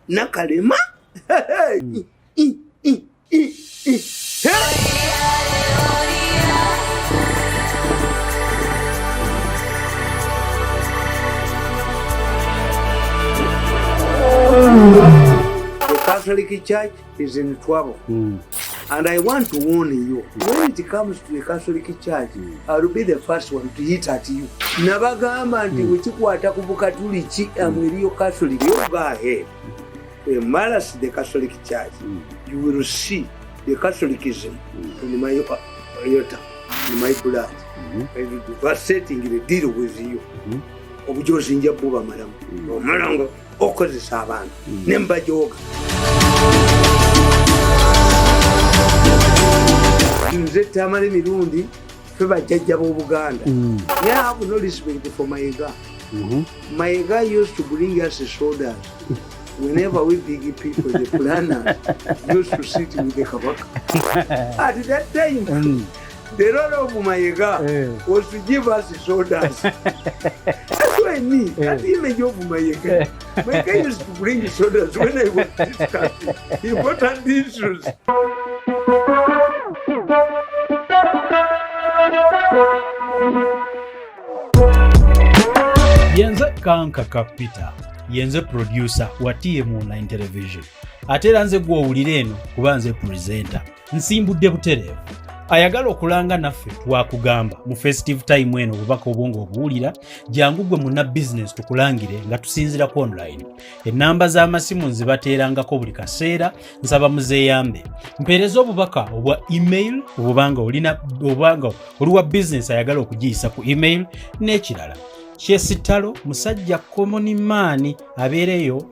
nakalema The Catholic Church is in trouble. And I want to warn you, when it comes to the Catholic Church, I will be the first one to hit at you. Nabagamba nti wekikwata ku Bukatuliki amweriyo Catholic, you go ahead. Embarrass the Catholic Church. You will see the Catholicism in my iota, in my blood. I will be devastating the deal with you. Obujozinja buba madam. Omalanga okozesa abantu. Nemba joga. Nze Tamale mirundi fe bajjajja b'Obuganda. Yeah, I have no respect for Mayiga. Mayiga used to bring us sodas. Whenever we big people, the planners used to sit with the Kabaka. At that time, the role of Mayiga was to give us sodas. That's what I mean. That's the image of Mayiga. Mayiga used to bring sodas when I was discussing important issues. Yenze Kanka Kapita, yenze producer wa TM Online Television. Atera nze gw'owulira eno kuba nze presenter. Nsimbudde butereevu. Ayagala okulanga naffe twakugamba mu festive time eno obubaka obwongo obuwulira jangu gwe munna business tukulangire nga tusinzira ku online. Ennamba z'amasimu nzibateerangako buli kaseera nsaba muzeeyambe. Mpeereza obubaka obwa email obubanga oliwa business ayagala okugiyisa ku email n'ekirala. Kyesitalo musajja common man abeereyo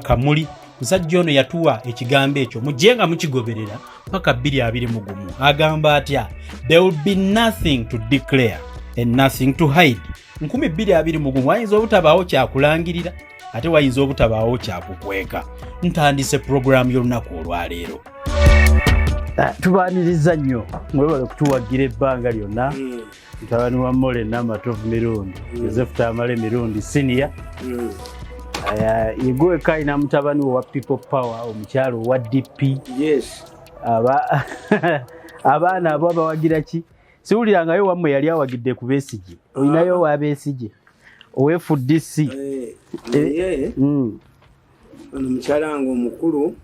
Kamuli. Musajja ono yatuwa ekigambo ekyo mujjenga mukigoberera paka 221 agamba atya there will be nothing to declare and nothing to hide. 221 wayinza obutabaawo kyakulangirira ate wayinza obutabaawo kyakukweka. Ntandise program y'olunaku olwaleero. Tubaaniriza nnyo mwebale kutuwagira ebbanga lyonna. Mutabani wa Mole n'amatovu mirundi Joseph Tamale mirundi senior. Igwe kaina mutabani wa People Power omukyalo wa DP. Yes. Abaana abo bawagira ki? Siwulirangayo wammwe yali awagidde ku Besigye. Olinayo wa Besigye. OFDC. Ono mukyala wange omukulu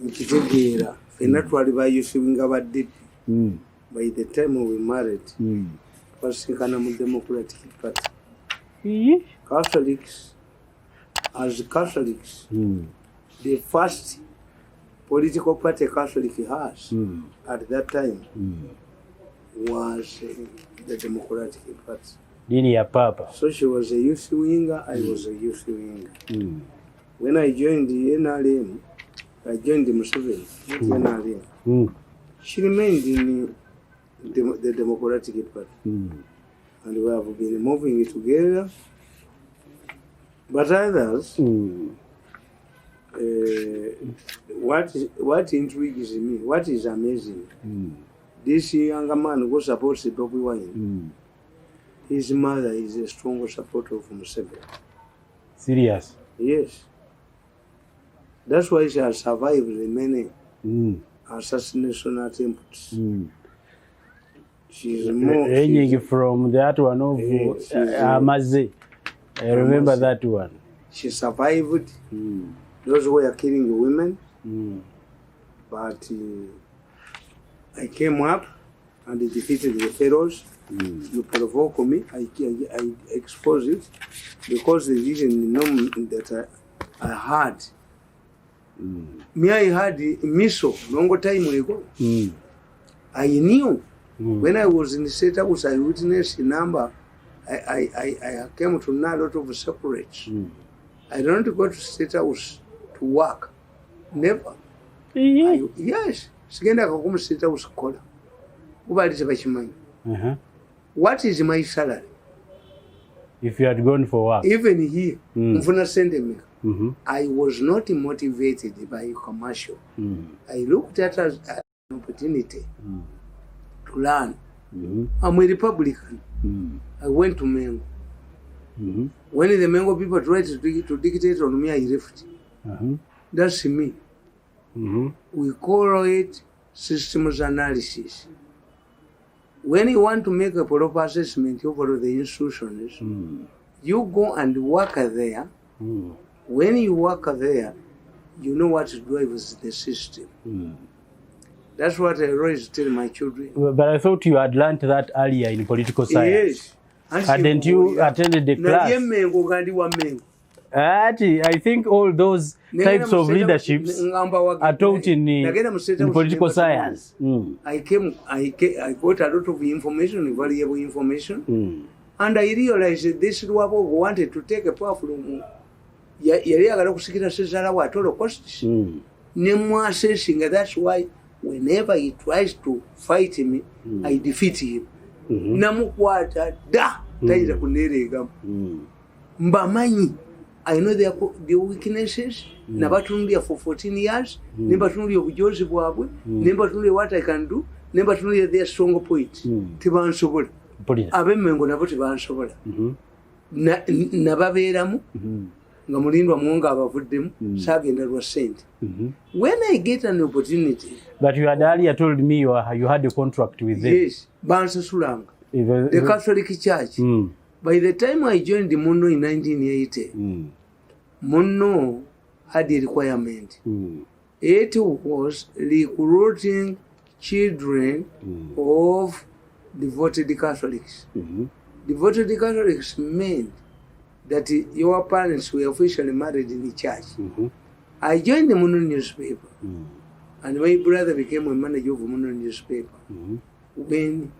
nkitegeera. Ffenna twali bayusiwinga ba DP. By the time we married, twasinkana mu Democratic Party. Catholics, as Catholics, the first political party Catholic has at that time was the Democratic Party. Dini ya Papa. So she was a youth winger, I was a youth winger. When I joined the NRM, I joined the Museveni, NRM. She remained in the Democratic Party. And we have been moving together. But others, what intrigues me, what is amazing, this younger man who supports the Bobi Wine, his mother is a strong supporter of Museveni. Serious? Yes. That's why she has survived the many assassination attempts. She's more... Ranging from that one of Amaze. I remember that one. She survived. Those who were killing the women. But I came up and defeated the pharaohs. You provoke me. I exposed it because they didn't know that I had. Me, I had M.i.S.O long time ago. I knew. When I was in the State House, I witnessed a number. I came to know a lot of separates. I don't go to State House to work. Never. Yes. Sigenda kakuma State House kola. Ubalize bachimanyi. What is my salary? If you had gone for work. Even here, mfuna sende meka. I was not motivated by commercial. I looked at it as an opportunity to learn. I'm a Republican. I went to Mengo. When the Mengo people tried to dictate on me, I left. That's me. We call it systems analysis. When you want to make a proper assessment over the institutions, you go and work there. When you work there, you know what drives the system. That's what I always tell my children. But I thought you had learned that earlier in political science. Yes. Hadn't you attended the class? I think all those types of leaderships are taught in political science. I got a lot of information, valuable information, and I realized that this Luabo wanted to take a powerful at all costs. That's why whenever he tries to fight me, I defeat him. Namukwata da taira kunerega mbamanyi. I know the weaknesses. Nabatundia for 14 years. Nebatundia obujozi bwabwe. Nebatundia what I can do. Nebatundia their strong points. Tibansobola. Abemengo nabo tibansobola. Nababeeramu nga mulindwa mwonga abavuddemu sagenda lwa sente. When I get an opportunity. But you had earlier told me you had a contract with them. Yes, Bansasulanga, the Catholic Church. By the time I joined the Munno in 1980, Munno had a requirement. It was recruiting children of devoted Catholics. Devoted Catholics meant that your parents were officially married in the church. I joined the Munno newspaper, and my brother became a manager of the Munno newspaper when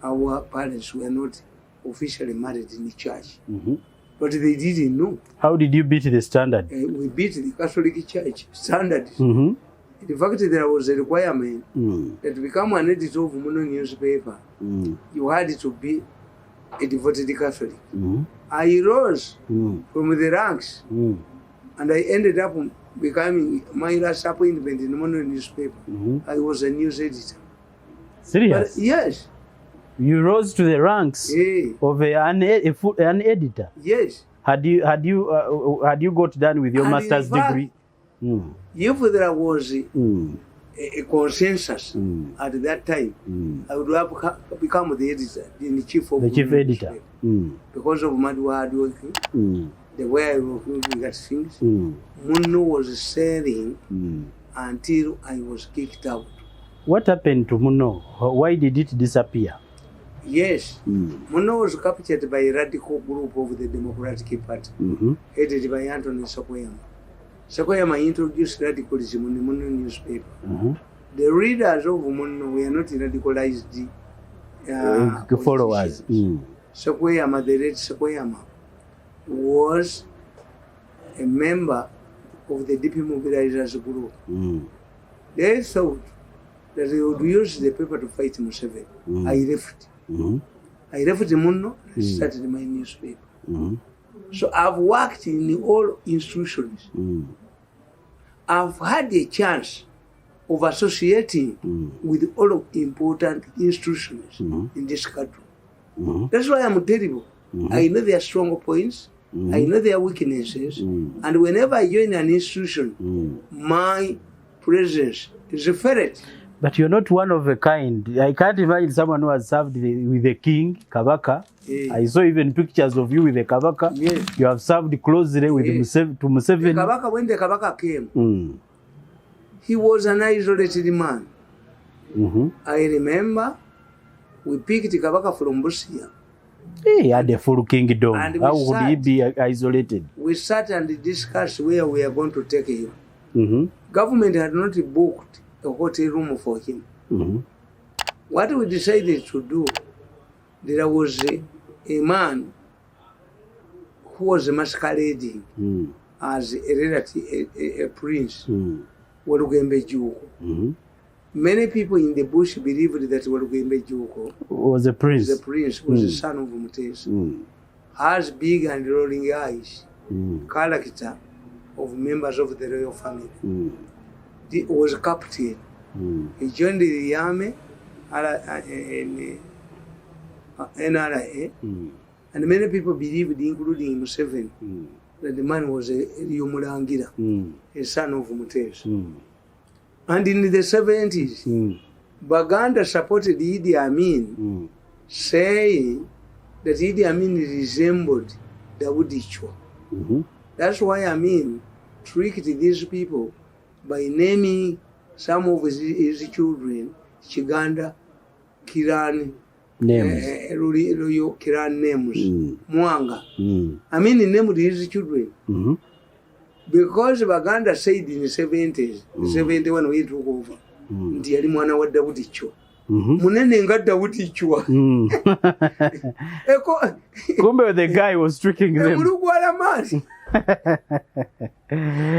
our parents were not officially married in the church. But they didn't know. How did you beat the standard? We beat the Catholic Church standard. In fact, there was a requirement that to become an editor of the Munno newspaper, you had to be a devoted Catholic. I rose from the ranks, and I ended up becoming my last appointment in the Munno newspaper. I was a news editor. Serious? But yes. You rose to the ranks of an editor. Yes. Had you got done with your master's degree? If there was a consensus at that time, I would have become the editor, the chief editor. Because of my hard working, the way I was looking at things, Munno was selling until I was kicked out. What happened to Munno? Why did it disappear? Yes. Munno was captured by a radical group of the Democratic Party, headed by Anthony Sakoyama. Sakoyama introduced radicalism in the Munno newspaper. The readers of Munno were not radicalized followers. Sakoyama, the late Sakoyama, was a member of the DP mobilizers group. They thought that they would use the paper to fight Museveni. I left. I left Munno and started my newspaper. So I've worked in all institutions. I've had a chance of associating with all of important institutions in this country. That's why I'm terrible. I know their strong points. I know their weaknesses. And whenever I join an institution, my presence is felt. But you're not one of a kind. I can't imagine someone who has served with the king, Kabaka. I saw even pictures of you with the Kabaka. You have served closely with Museveni. Kabaka, when the Kabaka came, he was an isolated man. I remember we picked Kabaka from Busia. He had a full kingdom. How would he be isolated? We sat and discussed where we are going to take him. Government had not booked a hotel room for him. What we decided to do, there was a man who was masquerading as a relative, a prince, Olw'Embeera. Many people in the bush believed that Olw'Embeera was a prince. Was the son of Mutesa. Has big and rolling eyes, character of members of the royal family. He was a captain. He joined the army, NRA, And many people believed, including Museveni, that the man was a Mulangira, a son of Mutesa. And in the 70s, Baganda supported Idi Amin, saying that Idi Amin resembled Dawood Kkwo. That's why Amin tricked these people by naming some of his children Chiganda Kiran names. Kiran names. Mwanga. Amin named his children. Because Baganda said in the 70s, 71 we took over, nti yali mwana wa Dawood Kkwo. Munene nga Dawood Kkwo. Kumbe the guy was tricking them.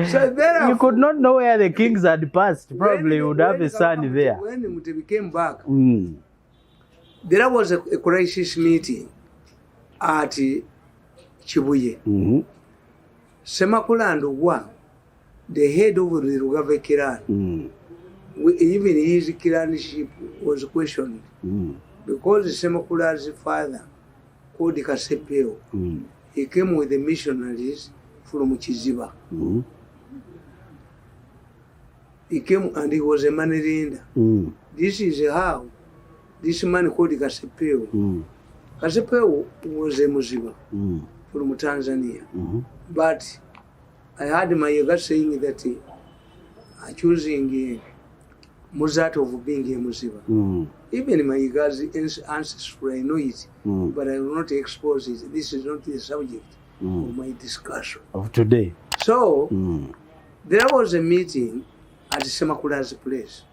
So you could not know where the kings had passed. Probably you would have a son there. When Mutebi came back, there was a crisis meeting at Chibuye. Semakula and Wa, the head of the Rugave Kiran, even his Kiranship was questioned because Semakula's father, called Kasepeo, he came with the missionaries from Chiziba. He came and he was a Manirinda. This is how this man called Kasepeo. Kasepeo was a Muziba from Tanzania. But I heard Mayiga saying that choosing Muzat of being a Muziba. Even Mayiga's ancestry, I know it, but I will not expose it. This is not the subject of my discussion of today. So there was a meeting at Semakula's place.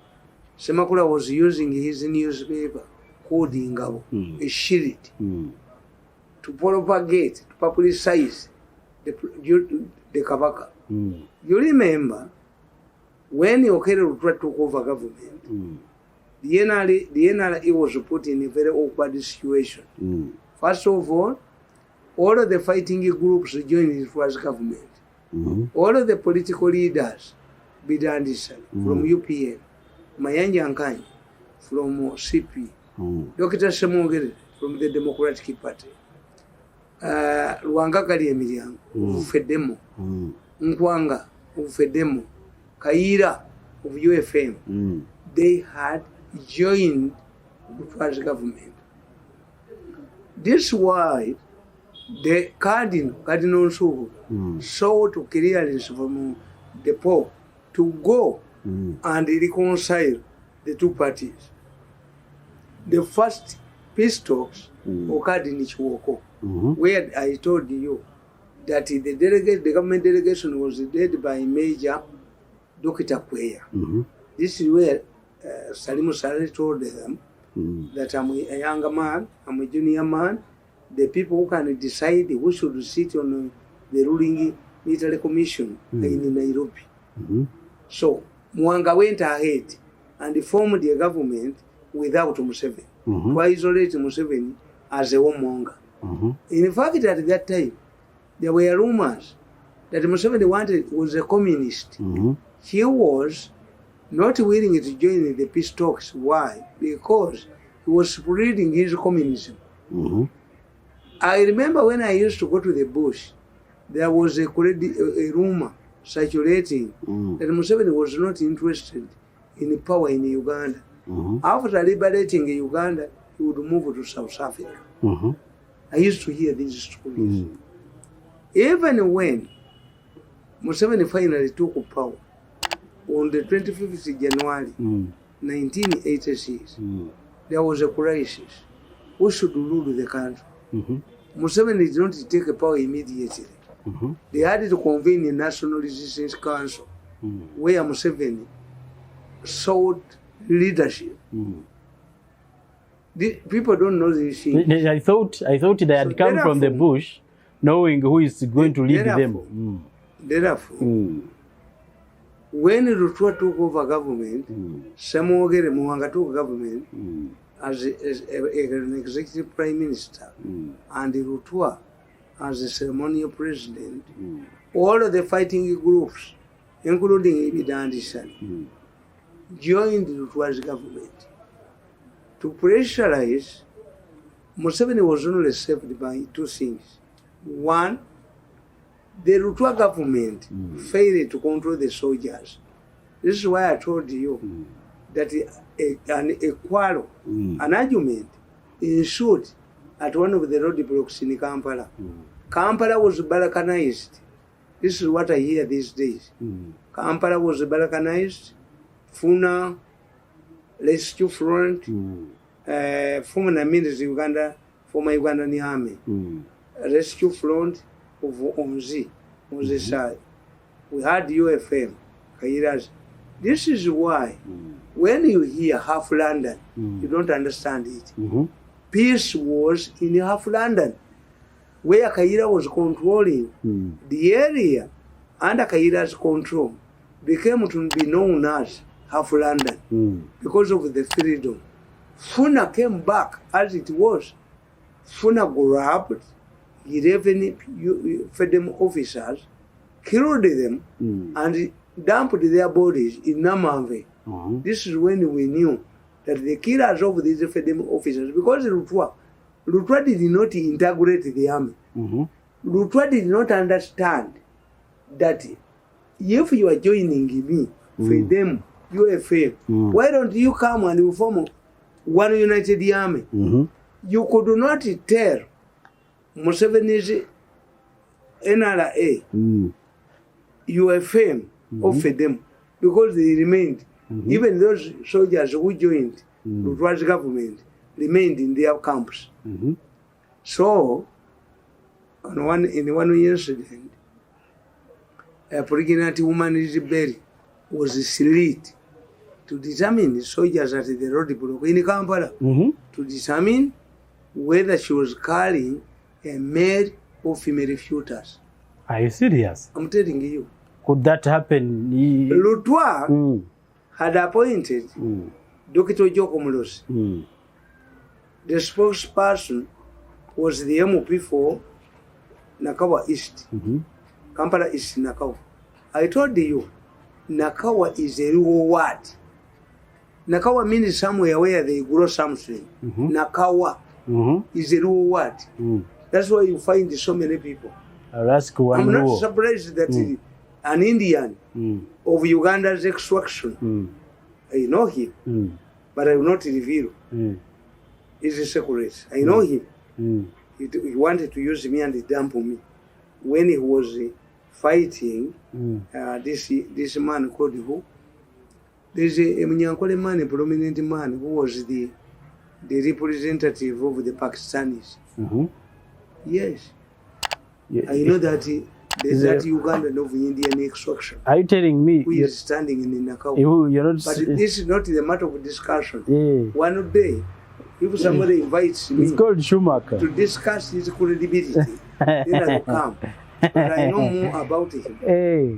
Semakula was using his newspaper called Ingabo, a shield, to propagate, to publicize the Kabaka. You remember when Okello took over government, the NRA was put in a very awkward situation. First of all of the fighting groups joined his first government. All of the political leaders, Bidandisa from UPN, Mayanja Nkanyi from CP, Dr. Semogere from the Democratic Party, Langa Bizinensi, Ufedemo, Nkwanga, Ufedemo, Kaira of UFM, they had joined the first government. This is why the Cardinal Nsonga sought clearance from the Pope to go and reconcile the two parties. The first peace talks occurred in Chiwoko, where I told you that the government delegation was led by Major Dr. Kkwo. This is where Salimu Saleh told them that I'm a younger man, I'm a junior man. The people who can decide who should sit on the ruling military commission in Nairobi. So Mwanga went ahead and formed the government without Museveni. To isolate Museveni as a warmonger. In fact, at that time, there were rumors that Museveni was a communist. He was not willing to join the peace talks. Why? Because he was spreading his communism. I remember when I used to go to the bush, there was a rumor circulating that Museveni was not interested in power in Uganda. After liberating Uganda, he would move to South Africa. I used to hear these stories. Even when Museveni finally took power on the 25th January 1986, there was a crisis. Who should rule the country? Museveni did not take power immediately. They had to convene a National Resistance Council where Museveni sought leadership. People don't know these things. I thought they had come from the bush knowing who is going to lead them. Therefore, when Rutua took over government, Semogere Muhanga took government as an executive prime minister, and Rutua as a ceremonial president, all of the fighting groups, including Ibidandishan, joined Rutua's government to pressurize Museveni was only saved by two things. One, the Rutwa government failed to control the soldiers. This is why I told you that a quarrel, an argument ensued at one of the roadblocks in Kampala. Kampala was balkanized. This is what I hear these days. Kampala was balkanized. Funa, Rescue Front, former minister Uganda, former Ugandan army, Rescue Front of Omzi side. We had UFM, Kairas. This is why when you hear half London, you don't understand it. Peace was in half London, where Kaira was controlling the area under Kaira's control, became to be known as half London because of the freedom. Funa came back as it was. Funa grabbed 11 freedom officers, killed them, and dumped their bodies in Namave. This is when we knew that the killers of these freedom officers, because Lutwa did not integrate the army. Lutwa did not understand that if you are joining me, freedom, UFM, why don't you come and you form one united army? You could not tell Museveni's NRA, UFM, of them, because they remained. Even those soldiers who joined Lutwa's government remained in their camps. So, in one incident, a pregnant woman is buried, was slit to determine the soldiers at the roadblock in Kampala to determine whether she was carrying a male or female fetus. Are you serious? I'm telling you. Could that happen? Lutwa had appointed Dr. Joko Mulosi. The spokesperson was the MP for Nakawa East, Kampala East Nakawa. I told you, Nakawa is a real word. Nakawa means somewhere where they grow something. Nakawa is a real word. That's why you find so many people. I'm not surprised that an Indian of Uganda's extraction, I know him, but I will not reveal. It's a secret. I know him. He wanted to use me and dump me when he was fighting this man called who? There's a Munyankole man, a prominent man who was the representative of the Pakistanis. Yes. I know that there's that Ugandan of Indian extraction. Are you telling me? Who is standing in Nakawa. But this is not the matter of discussion. One day, if somebody invites me to discuss his credibility, then I will come. But I know more about him.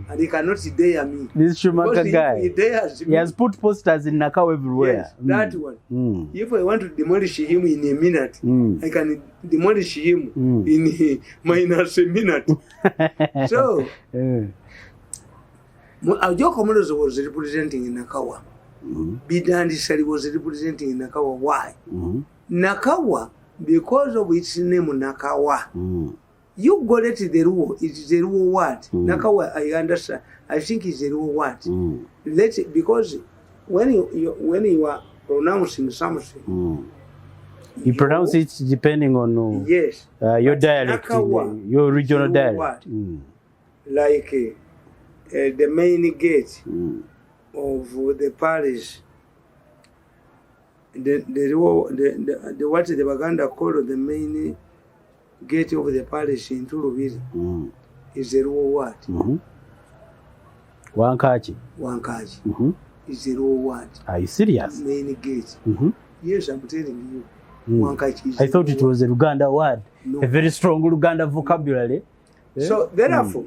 And he cannot dare me. This Schumacher guy, he dares me. He has put posters in Nakawa everywhere. Yes, that one. If I want to demolish him in a minute, I can demolish him in minus a minute. So, Joko Mulosi was representing in Nakawa. Bidandi Sali was representing in Nakawa. Why? Nakawa, because of its name Nakawa. You got it the rule. It is a rule word. Nakawa, I understand. I think it's a rule word. Because when you are pronouncing something, you pronounce it depending on yes, your dialect, Nakawa, your regional dialect. Like the main gate of the parish, the what the Baganda call the main gate of the parish in Tulubiri is a raw word. Wankaji is a raw word. Are you serious? Main gate. Yes, I'm telling you. Wankaji is I thought it was a Luganda word. No. A very strong Luganda vocabulary. So therefore,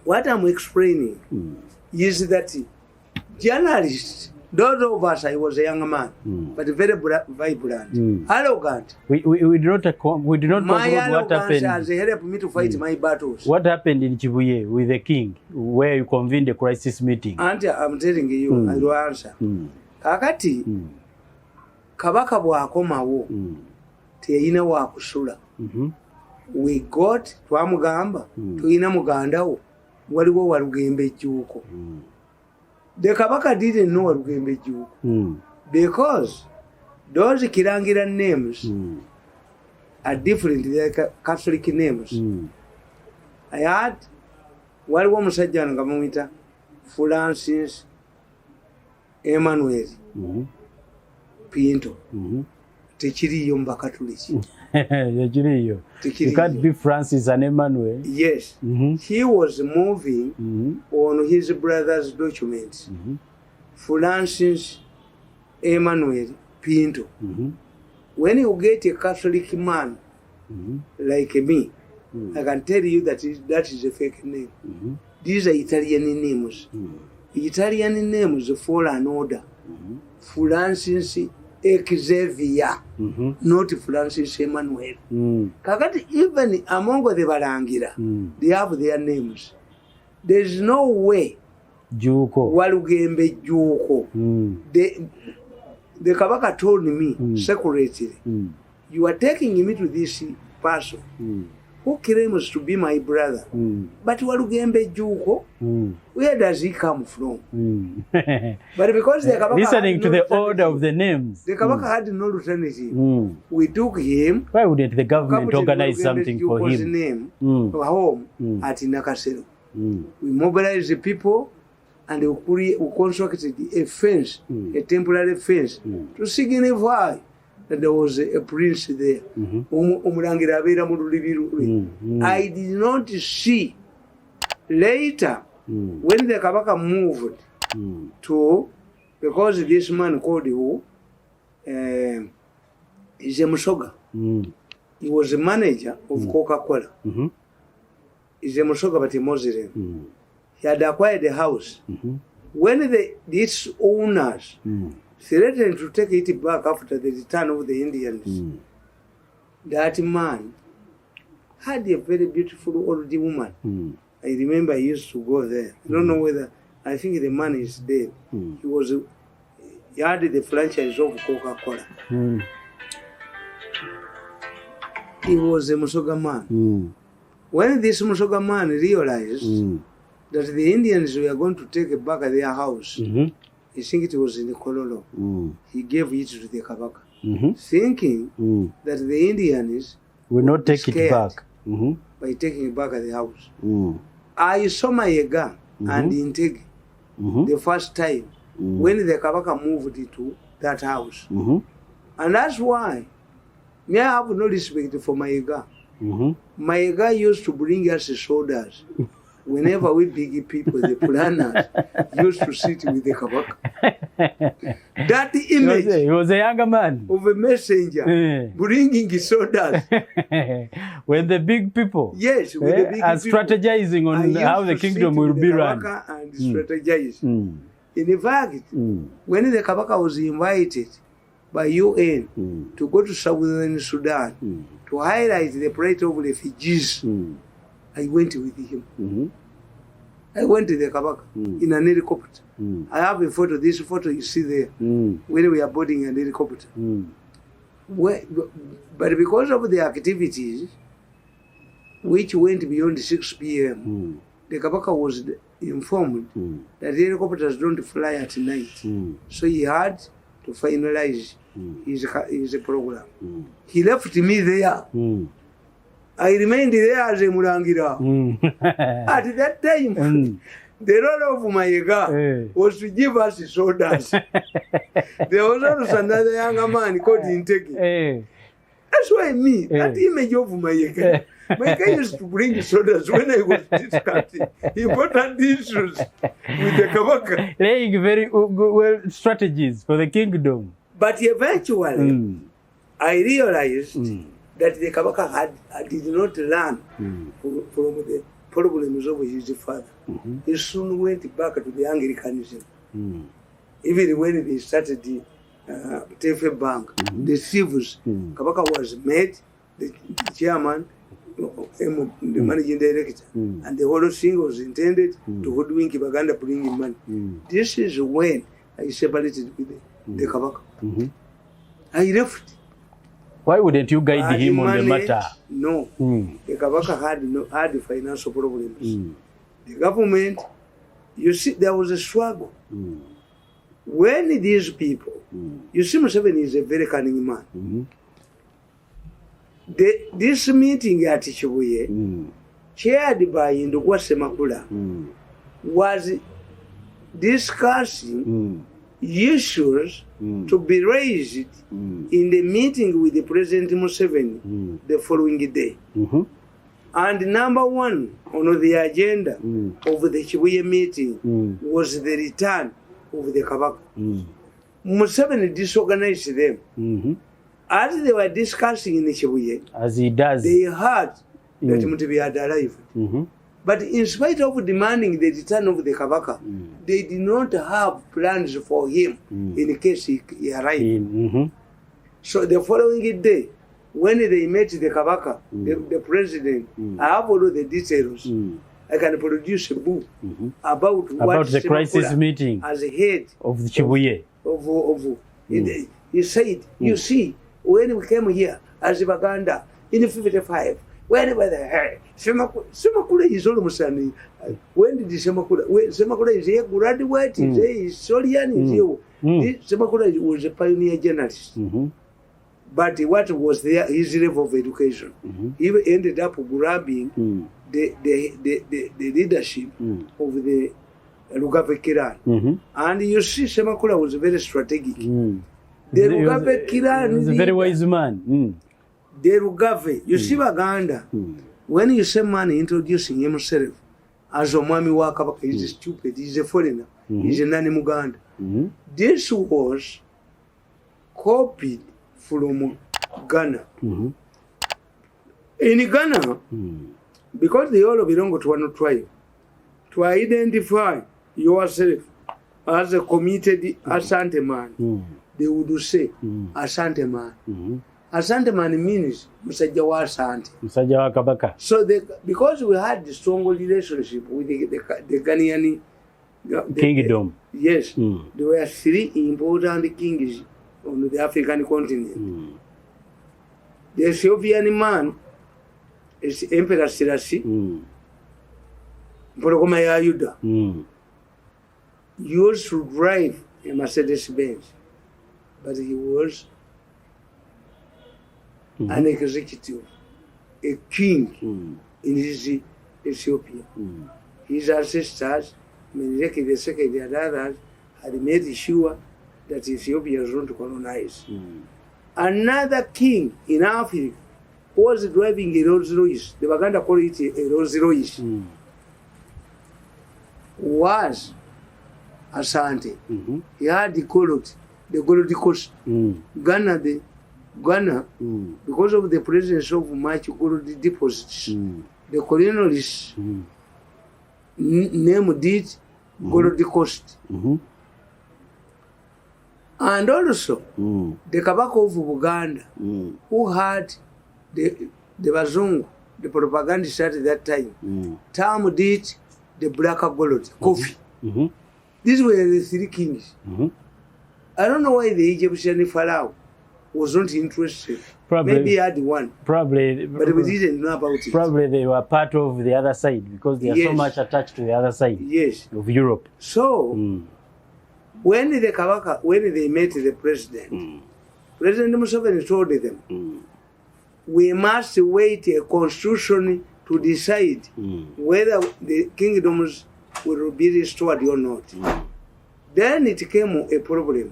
what I'm explaining is that journalists, those of us, I was a young man, but very vibrant, arrogant. We did not conclude what happened. Has helped me to fight my battles. What happened in Chibuye with the king, where you convened a crisis meeting? And I'm telling you, I will answer. Kakati, Kabaka bw'akomawo, teyina wakusula. We got twamugamba tuyina mugandawo waliwo Walugembe Ejjuuko. The Kabaka didn't know Walugembe Ejjuuko because those Kirangira names are different, they are Catholic names. I had waliwo omusajja nga bamuyita Francis Emmanuel Pinto. Tekiriyo mu Bakatuliki. Yekiriyo. You can't be Francis and Emmanuel. Yes. He was moving on his brother's documents. Francis Emmanuel Pinto. When you get a Catholic man like me, I can tell you that is a fake name. These are Italian names. Italian names fall an order. Francis Xavier, not Francis Emmanuel. Kakati, even among the Balangira, they have their names. There is no way Walugembe Ejjuuko. The Kabaka told me secretly, you are taking me to this person who claims to be my brother. But Walugembe Ejjuuko, where does he come from? But because the Kabaka listening to the order of the names, the Kabaka had no alternative. We took him. Why wouldn't the government organize something for him? Name home at Nakasero. We mobilized the people and we constructed a fence, a temporary fence, to signify that there was a prince there. I did not see later when the Kabaka moved to, because this man called who is a Musoga. He was a manager of Coca-Cola. He's a Musoga, but a Muslim. He had acquired a house. When its owners threatened to take it back after the return of the Indians, that man had a very beautiful old woman. I remember I used to go there. I don't know whether, I think the man is dead. He had the franchise of Coca-Cola. He was a Musoga man. When this Musoga man realized that the Indians were going to take back their house, I think it was in the Kololo, he gave it to the Kabaka, thinking that the Indians will not take it back by taking back the house. I saw Mayega and Integi the first time when the Kabaka moved into that house. And that's why me I have no respect for Mayega. Mayega used to bring us sodas. Whenever we big people, the planners used to sit with the Kabaka. That image, he was a younger man, of a messenger bringing sodas. When the big people, yes, with the big are people, strategizing on how the kingdom will be run. And strategize. In fact, when the Kabaka was invited by UN to go to Southern Sudan to highlight the plight of refugees, I went with him. I went to the Kabaka in an helicopter. I have a photo, this photo you see there, when we are boarding an helicopter. But because of the activities, which went beyond 6 p.m., the Kabaka was informed that the helicopters don't fly at night. So he had to finalize his program. He left me there. I remained there as a Murangira. At that time, the role of Mayega was to give us sodas. There was also another younger man called Integi. That's why me, that image of Mayega. Mayega used to bring sodas when I was discussing important issues with the Kabaka. Laying very well strategies for the kingdom. But eventually, I realized that the Kabaka did not learn from the problems of his father. He soon went back to the Anglicanism. Even when they started the Tefe Bank, the thieves, Kabaka was made the chairman, the managing director, and the whole thing was intended to hoodwink Baganda bringing money. This is when I separated with the Kabaka. I left. Why wouldn't you guide him on the matter? No. The Kabaka had financial problems. The government, you see, there was a struggle. When these people, you see, Museveni is a very cunning man. This meeting at Chibuye, chaired by Ndugwa Semakula, was discussing issues to be raised in the meeting with the President Museveni the following day. And number one on the agenda of the Chibuye meeting was the return of the Kabaka. Museveni disorganized them. As they were discussing in the Chibuye, as he does, they heard that Mutebi had arrived. But in spite of demanding the return of the Kabaka, they did not have plans for him in case he arrived. So the following day, when they met the Kabaka, the president, I have all the details. I can produce a book about the crisis meeting as a head of the Chibuye. He said, you see, when we came here as Baganda in 55, when we were there, Semakula is almost an. When did Semakula is a graduate, is a historian, Semakula was a pioneer journalist. But what was there, his level of education? He ended up grabbing the leadership of the Lugave Kiran. And you see, Semakula was very strategic. The Lugave Kiran is a very wise man. The Lugave, you see Baganda, when you see man introducing himself as a Mwami wa Kabaka, he's stupid, he's a foreigner, he's a Nani Muganda. This was copied from Ghana. In Ghana, because they all belong to one tribe, to identify yourself as a committed Asante man, they would say Asante man. Asante man means Musajja wa Asante. Musajja wa Kabaka. So because we had the strong relationship with the Ghanaian kingdom. Yes, there were three important kings on the African continent. The Ethiopian man is Emperor Selassie, Mpologoma ya Yuda. He used to drive a Mercedes Benz, but he was an executive, a king in his Ethiopia. His ancestors, Menelik II and others, had made sure that Ethiopia was not colonized. Another king in Africa who was driving a Rolls Royce, the Baganda call it a Rolls Royce, was Asante. He had the Gold Coast. Ghana, because of the presence of much gold deposits, the colonialists named it Gold Coast. And also, the Kabaka of Uganda, who had the Bazungu, the propagandist at that time, termed it the Black Gold, coffee. These were the three kings. I don't know why the Egyptian Pharaoh was not interested. Probably, maybe he had one. Probably, but we didn't know about it. Probably they were part of the other side because they are so much attached to the other side of Europe. So, when they met the president, President Museveni told them, we must wait a constitution to decide whether the kingdoms will be restored or not. Then it came a problem.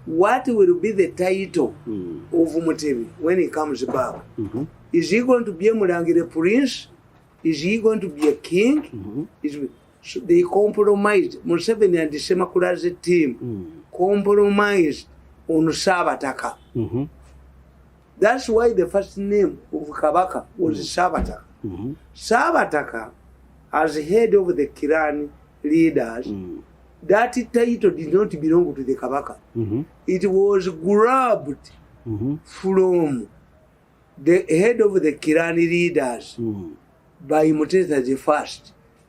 What will be the title of Mutebi when he comes back? Is he going to be a Mulangire prince? Is he going to be a king? So they compromised. Museveni and the Semakula's team compromised on Sabataka. That's why the first name of Kabaka was Sabataka. Sabataka, as head of the Kirani leaders, that title did not belong to the Kabaka. It was grabbed from the head of the Kirani leaders by Mutesa I,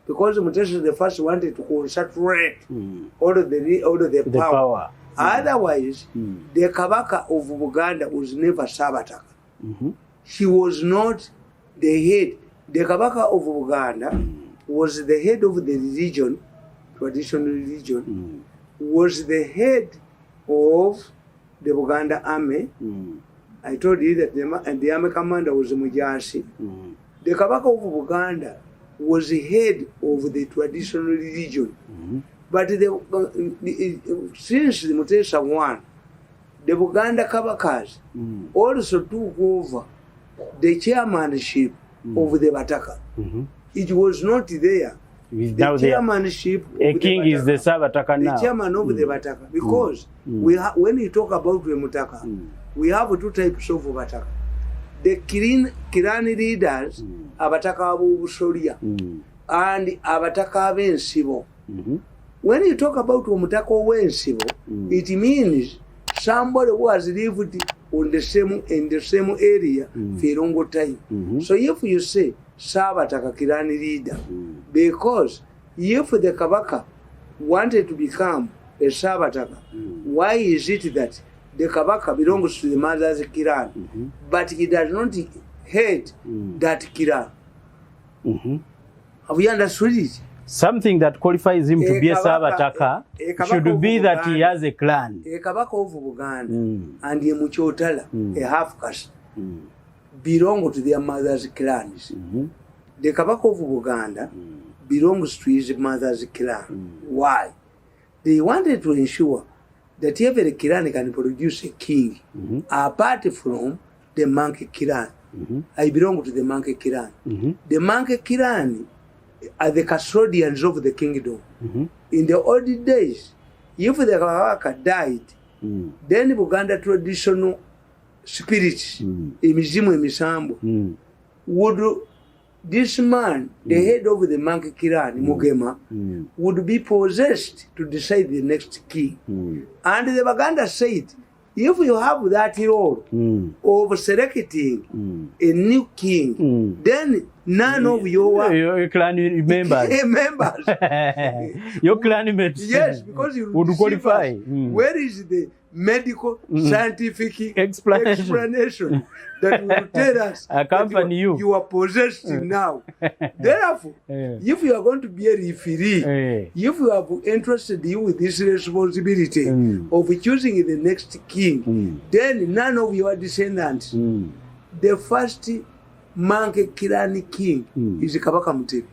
because Mutesa I wanted to concentrate all of the power Otherwise, the Kabaka of Buganda was never Sabataka. He was not the head. The Kabaka of Buganda was the head of the religion, traditional religion, was the head of the Buganda army. I told you that the army commander was Mujansi. The Kabaka of Buganda was the head of the traditional religion. But since the Mutesa won, the Buganda Kabakas also took over the chairmanship of the Bataka. It was not there. The chairmanship a king is the Sabataka now. The chairman of the Bataka. Because when you talk about the Mutaka, we have two types of Bataka. The Kirani leaders, Abataka Abu Soria, and Abataka Vensibo. When you talk about Mutako Vensibo, it means somebody who has lived in the same area for a long time. So if you say Sabataka Kirani leader, because if the Kabaka wanted to become a Sabataka, why is it that the Kabaka belongs to the mother's Kiran, but he does not hate that Kiran? Have you understood it? Something that qualifies him to be a Sabataka should be that he has a clan. A Kabaka of Buganda and a Muchotala, a half caste, belong to their mother's clans. The Kabaka of Buganda belongs to his mother's clan. Why? They wanted to ensure that every clan can produce a king, apart from the monkey clan. I belong to the monkey clan. The monkey clan are the custodians of the kingdom. In the old days, if the Kabaka died, then Buganda traditional spirits, Emiwendo, would this man, the head of the monkey clan, Mugema, would be possessed to decide the next king. And the Baganda said, if you have that role of selecting a new king, then none of your clan members, your clan mates, yes, because you would qualify. Where is the medical scientific explanation that will tell us accompany you are possessed now? Therefore, if you are going to be a referee, if you have entrusted you with this responsibility of choosing the next king, then none of your descendants, the first monkey clan king is Kabaka Mutebi.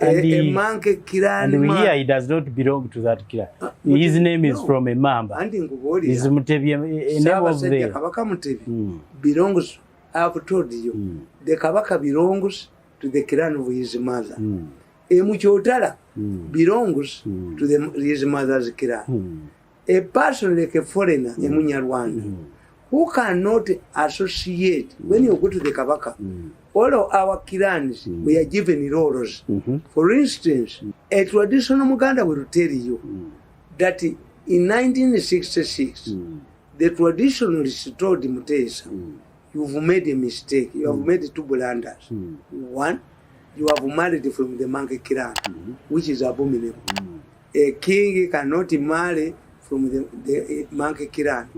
A monkey clan. And here he does not belong to that clan. His name is from a Mamba. He's Mutebi, a name of the Kabaka Mutebi belongs, I have told you, the Kabaka belongs to the clan of his mother. A Muchotala belongs to his mother's clan. A person like a foreigner, a Munyarwanda, who cannot associate, when you go to the Kabaka, all of our clans we are given roles. For instance, a traditional Muganda will tell you that in 1966, the traditionalists told Mutesa, you've made a mistake, you have made two blunders. One, you have married from the monkey clan, which is abominable. A king cannot marry from the monkey clan,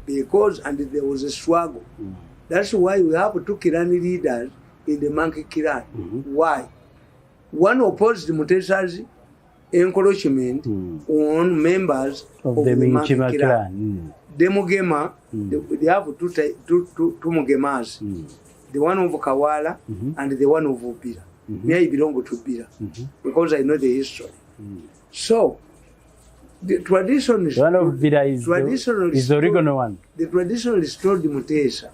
because and there was a struggle. That's why we have two clan leaders in the monkey clan. Why? One opposed Mutesa's encroachment on members of the monkey clan. The Mugema, they have two Mugemas, the one of Kawala and the one of Obira. Me, I belong to Obira because I know the history. So, the traditionalist, one of Obira is the original one. The traditionalist told Mutesa,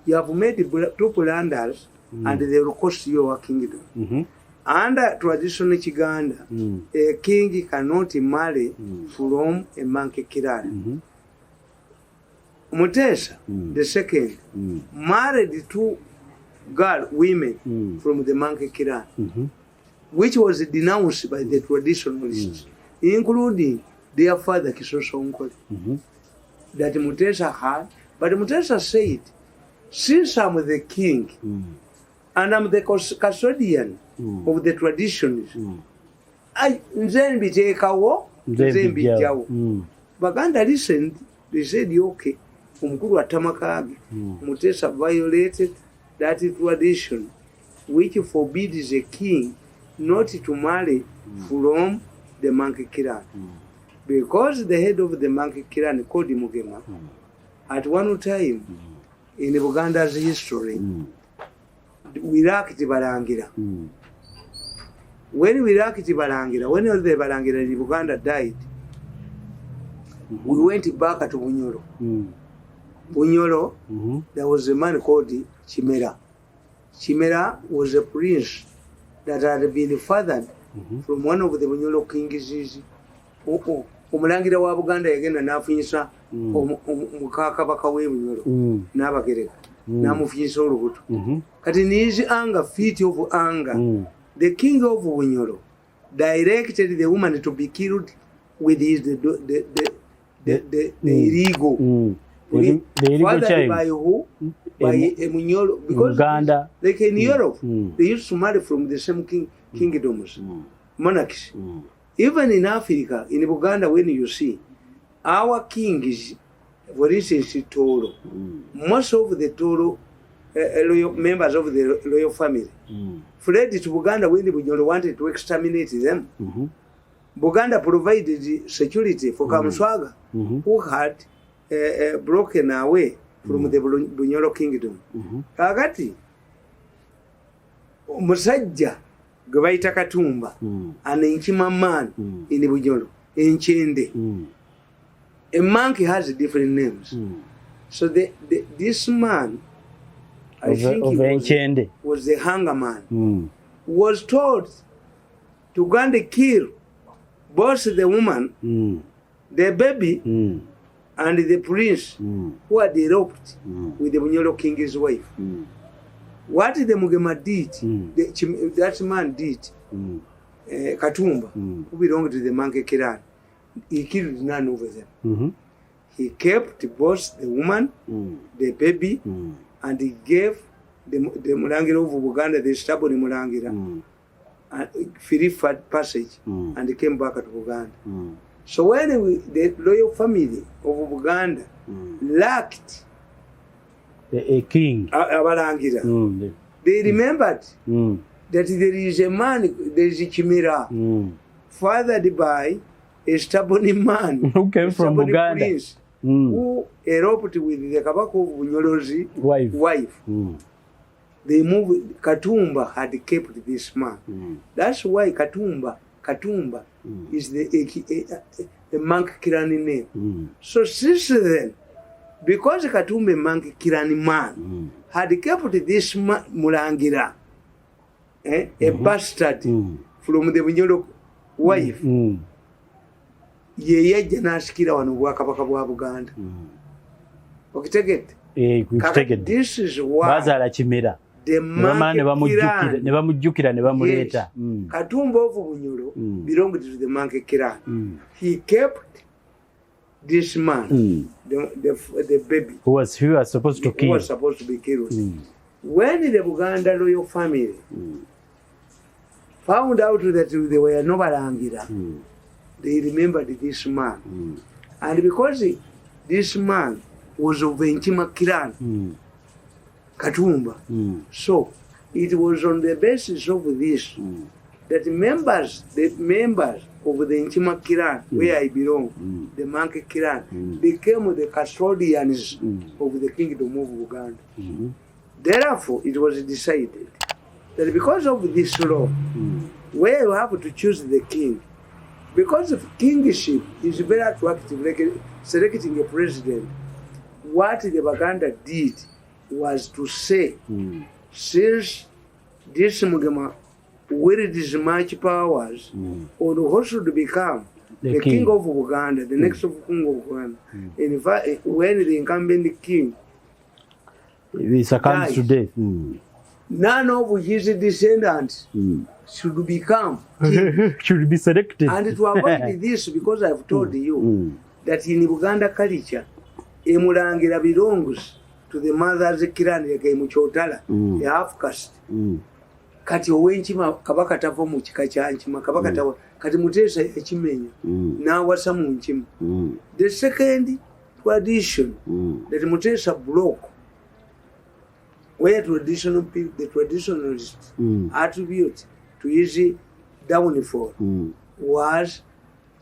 you have made two blunders and they will cost your kingdom. Under traditional Chiganda, a king cannot marry from a monkey clan. Mutesa, the second, married two women from the monkey clan, which was denounced by the traditionalists, including their father Kisoso Nkoli, that Mutesa had. But Mutesa said, since I'm the king and I'm the custodian of the traditions, I then be Kkwo, then be Jawo. Baganda listened. They said, okay, Omukulu Attamakage, Mutesa violated that tradition which forbids a king not to marry from the monkey clan. Because the head of the monkey clan, called Mugema, at one time in Buganda's history, we lacked Balangira. When we lacked Balangira, when the Balangira in Buganda died, we went back to Bunyoro. Bunyoro, there was a man called Chimera. Chimera was a prince that had been fathered from one of the Bunyoro kings. Omulangira wa Buganda yagenda n'afunyisa Kabaka w'e Bunyoro n'Abagereka n'amufunyisa olubuto. Kati in his anger, fit of anger, the king of Bunyoro directed the woman to be killed with his the illegal. The illegal child. By who? By Emunyoro. Because Uganda. Like in Europe, they used to marry from the same kingdoms, monarchies. Even in Africa, in Uganda, when you see our kings, for instance, Toro, most of the Toro members of the royal family fled to Uganda when the Bunyoro wanted to exterminate them. Buganda provided security for Kamuswaga, who had broken away from the Bunyoro kingdom. Kakati, Musajja, Gwaita Katumba, an Enchima man in the Bunyoro, Enchende. A monkey has different names. So this man, I think he was the hunger man, was told to go and kill both the woman, the baby, and the prince who had eloped with the Bunyoro king's wife. What the Mugema did, that man did, Katumba, who belonged to the monkey clan, he killed none over them. He kept both the woman, the baby, and he gave the Mulangira of Uganda, the stubborn Mulangira, free passage, and he came back to Uganda. So when the royal family of Uganda lacked a king, Abalangira, they remembered that there is a man, there is a chimera, fathered by a stubborn man who came from Uganda, prince, who eloped with the Kabaka of Bunyoro's wife. They moved. Katumba had kept this man. That's why Katumba is the monk Kirani name. So since then, because Katumba monk Kirani man had kept this Mulangira, a bastard from the Bunyoro wife, ye janaskira wanu Kabaka bwa Buganda. Okiteget. This is why the monkey Kirani, Katumba of Bunyoro belonged to the monkey Kirani. He kept this man, the baby, who was supposed to kill. Who was supposed to be killed. When the Buganda royal family found out that they were no Balangira, they remembered this man. And because this man was of Enchima clan, Katumba, so it was on the basis of this that the members of the Enchima clan, where I belong, the monkey clan, became the custodians of the kingdom of Uganda. Therefore, it was decided that because of this law, where you have to choose the king, because of kingship is very attractive, like selecting a president, what the Baganda did was to say, since this Mugema wielded much powers, or who should become the king of Uganda, the next of king of Uganda. In fact, when the incumbent king succumbs to death, none of his descendants should become king. Should be selected. And to avoid this, because I've told you that in Uganda culture, Emulangira belongs to the mother's clan, a half caste. kati ow'enkima Kabaka tava mu kika kya nkima Kabaka tava kati Muteesa yakimenya n'awasa mu nkima. The second tradition that Muteesa broke, where the traditionalists attribute to his downfall was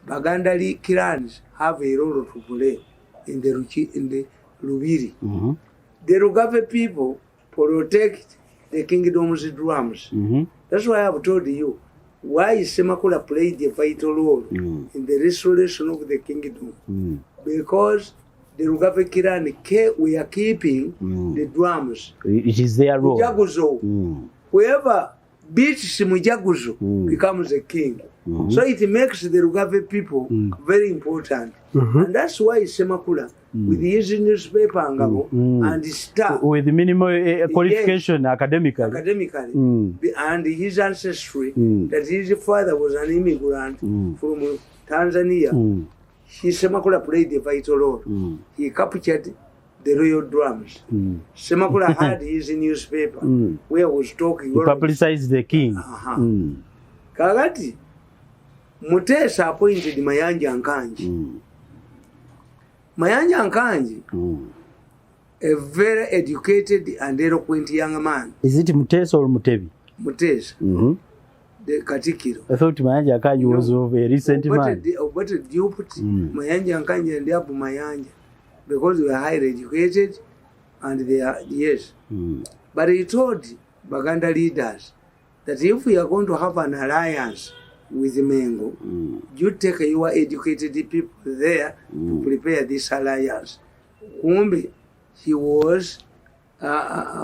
Bagandali clans have a role to play in the Lubiri. The Rugave people protect the kingdom's drums. That's why I've told you why Semakula played a vital role in the restoration of the kingdom. Because the Rugave clan we are keeping the drums. It is their role. Mujaguzo. Whoever beats Mujaguzo becomes a king. So it makes the Rugave people very important. And that's why Semakula, with his newspaper and star, with minimal qualification academically, and his ancestry, that his father was an immigrant from Tanzania, Semakula played a vital role. He captured the royal drums. Semakula had his newspaper where he was talking. He publicized the king. Kagati Muteesa appointed Mayanja Nkanji. Mayanja Nkanji, a very educated and eloquent young man. Is it Muteesa or Mutebi? Muteesa, the Katikiro. I thought Mayanja Nkanji was of a recent man. But you put Mayanja Nkanji and Abu Mayanja because they are highly educated and they are, yes. But he told Baganda leaders that if we are going to have an alliance with Mengo, you take your educated people there to prepare this alliance. Kumbi, he was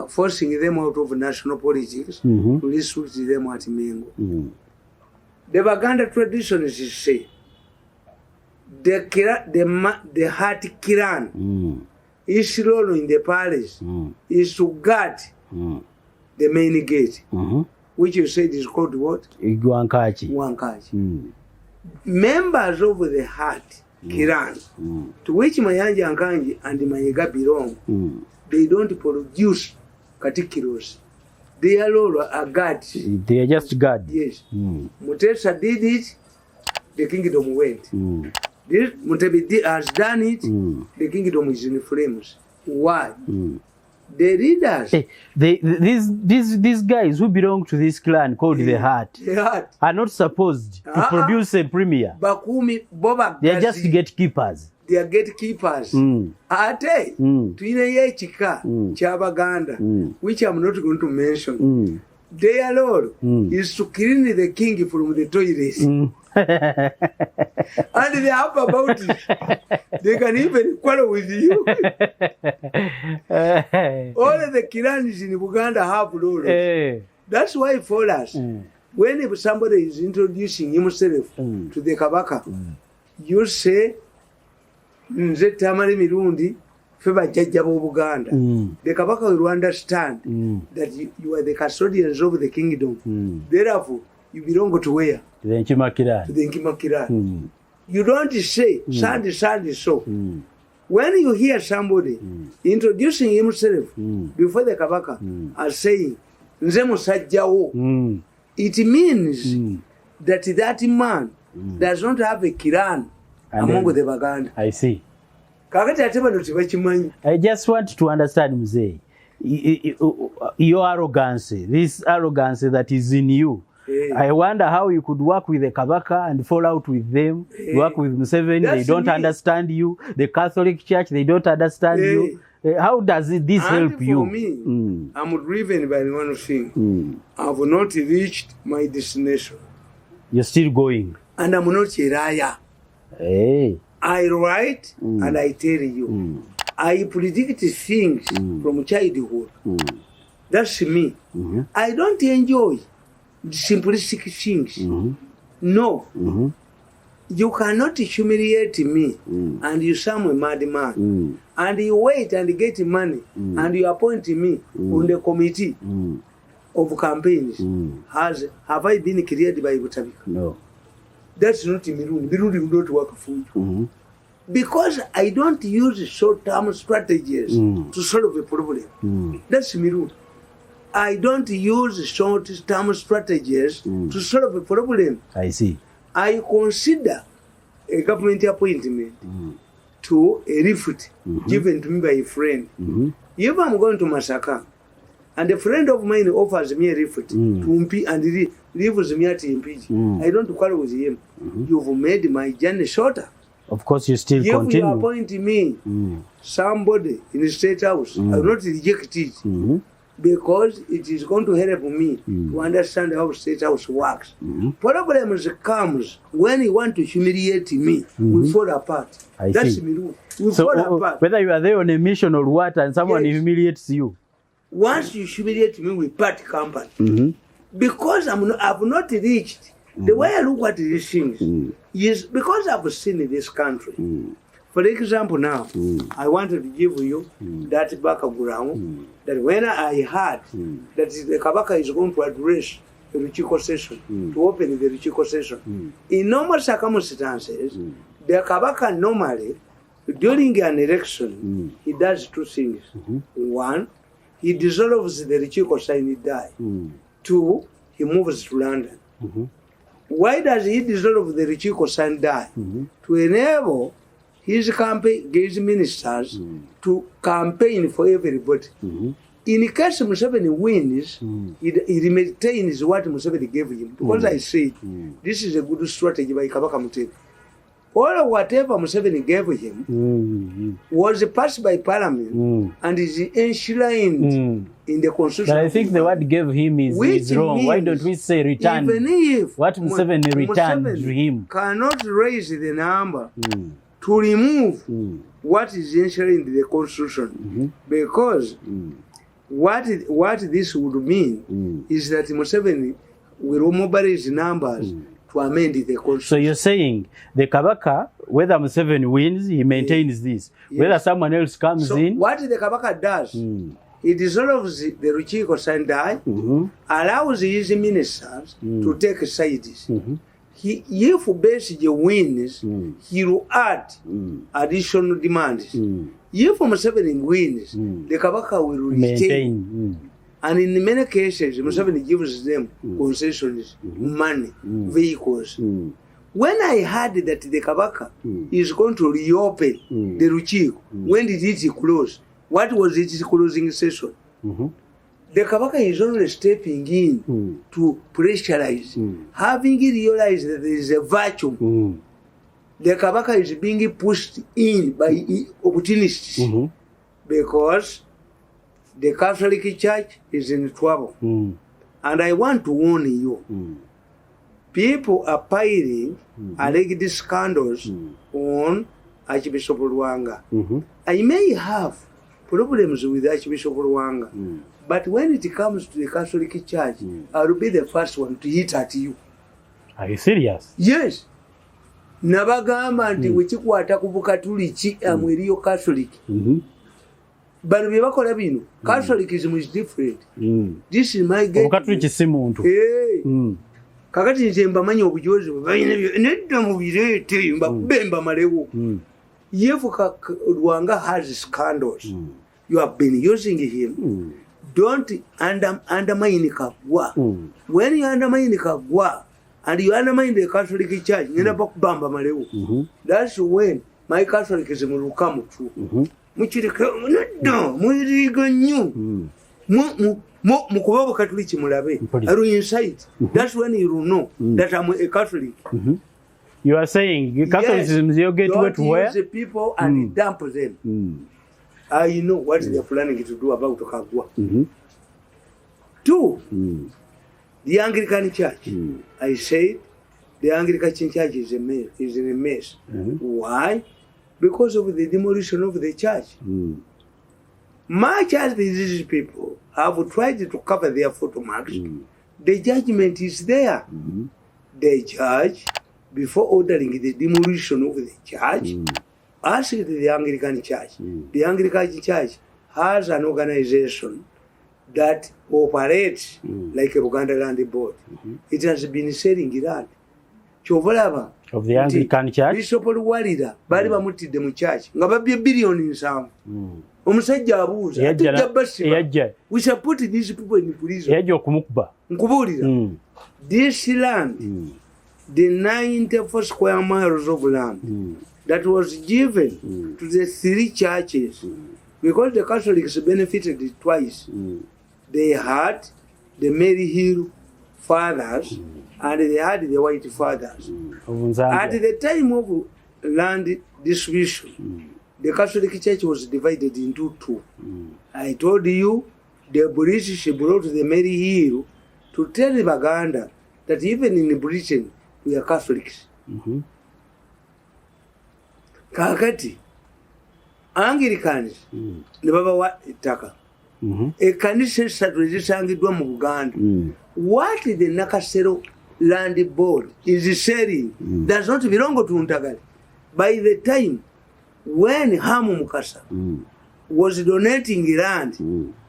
forcing them out of national politics to restrict them at Mengo. The Baganda traditions say the heart kiran is role in the palace is to guard the main gate. Which you said is called what? Wankachi. Members of the heart, Kiran, to which Mayanja Nkanji and Mayiga belong, they don't produce catechilos. They are all guards. They are just guards. Yes. Muteesa did it, the kingdom went. Mutebi has done it, the kingdom is in flames. Why? The leaders, these guys who belong to this clan called the Heart are not supposed to produce a premier. They are just gatekeepers. They are gatekeepers. Ate, tuine ye chika, Chabaganda, which I'm not going to mention. Their role is to clean the king from the toilets. And they have about it. They can even quarrel with you. All of the Kirans in Uganda have roles. That's why for us, when somebody is introducing himself to the Kabaka, you say, Nze Tamale Mirundi, Feba Jajabo Buganda. The Kabaka will understand that you are the custodians of the kingdom. Therefore, you belong to where? To the Nkimakira. To the Nkimakira. You don't say, Sandy, so. When you hear somebody introducing himself before the Kabaka as saying, Nze Musajjawo, it means that man does not have a Kiran among the Baganda. I see. I just want to understand, Mzee, your arrogance, this arrogance that is in you. I wonder how you could work with the Kabaka and fall out with them, work with Museveni, they don't understand you. The Catholic Church, they don't understand you. How does this help you? For me, I'm driven by one thing. I have not reached my destination. You're still going. And I'm not a liar. Hey. I write and I tell you. I predict things from childhood. That's me. I don't enjoy simplistic things. No. You cannot humiliate me and you some a madman. And you wait and get money and you appoint me on the committee of campaigns. Have I been created by Butabika? No. That's not Mirundi. Mirundi will not work for you. Because I don't use short-term strategies to solve a problem. That's Mirundi. I don't use short-term strategies to solve a problem. I see. I consider a government appointment to a lift given to me by a friend. If I'm going to Masaka and a friend of mine offers me a lift to MP and leaves me at MP, I don't quarrel with him. You've made my journey shorter. Of course, you still continue. If you appoint me somebody in the State House, I will not reject it because it is going to help me to understand how State House works. Problems comes when you want to humiliate me, we fall apart. That's me. We fall apart. Whether you are there on a mission or what, and someone humiliates you. Once you humiliate me, we part company. Because I've not reached. The way I look at these things is because I've seen in this country. For example, now, I wanted to give you that background that when I heard that the Kabaka is going to address the Ruchiko session, to open the Ruchiko session, in normal circumstances, the Kabaka normally, during an election, he does two things. One, he dissolves the Ruchiko sign, he dies. Two, he moves to London. Why does he dissolve the Ruchiko sign die? To enable his campaign, his ministers to campaign for everybody. In case Museveni wins, he maintains what Museveni gave him. Because I said, this is a good strategy by Kabaka Muteri. All whatever Museveni gave him was passed by Parliament and is enshrined in the Constitution. But I think the word gave him is wrong. Why don't we say returned? Even if what Museveni returned to him cannot raise the number to remove what is enshrined in the Constitution, because what this would mean is that Museveni will mobilize numbers to amend the Constitution. So you're saying the Kabaka, whether Museveni wins, he maintains this. Whether someone else comes in. What the Kabaka does, he dissolves the Ruchiko Sandai, allows his ministers to take sides. If Besigye wins, he will add additional demands. If Museveni wins, the Kabaka will retain. And in many cases, Museveni gives them concessions, money, vehicles. When I heard that the Kabaka is going to reopen the Ruchiko, when did it close? What was its closing session? The Kabaka is only stepping in to pressurize. Having realized that there is a vacuum, the Kabaka is being pushed in by opportunists because the Catholic Church is in trouble. And I want to warn you, people are piling alleged scandals on Archbishop Olw'Embeera. I may have problems with Archbishop Olw'Embeera, but when it comes to the Catholic Church, I will be the first one to hit at you. Are you serious? Yes. Nabagamba nti wekikwata ku Bukatuliki amweriyo Catholic. But we bakola bino. Catholicism is different. This is my game. Bukatuliki si muntu. Kakati nze mbamanyi obujozi nedda mu bireete mbakubemba malewo. Yefuka Lwanga has scandals. You have been using him. Don't undermine Kagwa. When you undermine Kagwa and you undermine the Catholic Church, you never bamba malewo. That's when my Catholicism will come true. Muchirika nedda mwiriga nnyo. Mukuba Bukatuliki mulabe. Are you inside? That's when you will know that I'm a Catholic. You are saying Catholicism is your gateway to where? Don't use the people and dump them. I know what they are planning to do about Kagwa. Two, the Anglican Church. I said the Anglican Church is in a mess. Why? Because of the demolition of the church. Much as these people have tried to cover their photo marks, the judgment is there. The judge, before ordering the demolition of the church, asked the Anglican Church. The Anglican Church has an organization that operates like a Buganda Land Board. It has been selling land. Chovolaba of the Anglican Church. Bishop Olw'Embeera bali bamutidde mu church nga babbye billions 7. omusajja abuuza tujja basiba we shall put these people in prison yajja okumukuba nkubuulira this land the 94 square miles of land that was given to the 3 churches because the Catholics benefited twice. They had the Mary Hill fathers and they had the white fathers. At the time of land distribution, the Catholic Church was divided into 2. I told you the British brought the Mary Hill to tell Baganda that even in Britain we are Catholics. Kakati Anglicans ne babawa ettaka. Ekkanisa esatu ezisangiddwa mu Buganda. What the Nakasero Land Board is selling does not belong to Ntagali. By the time when Hamu Mukasa was donating land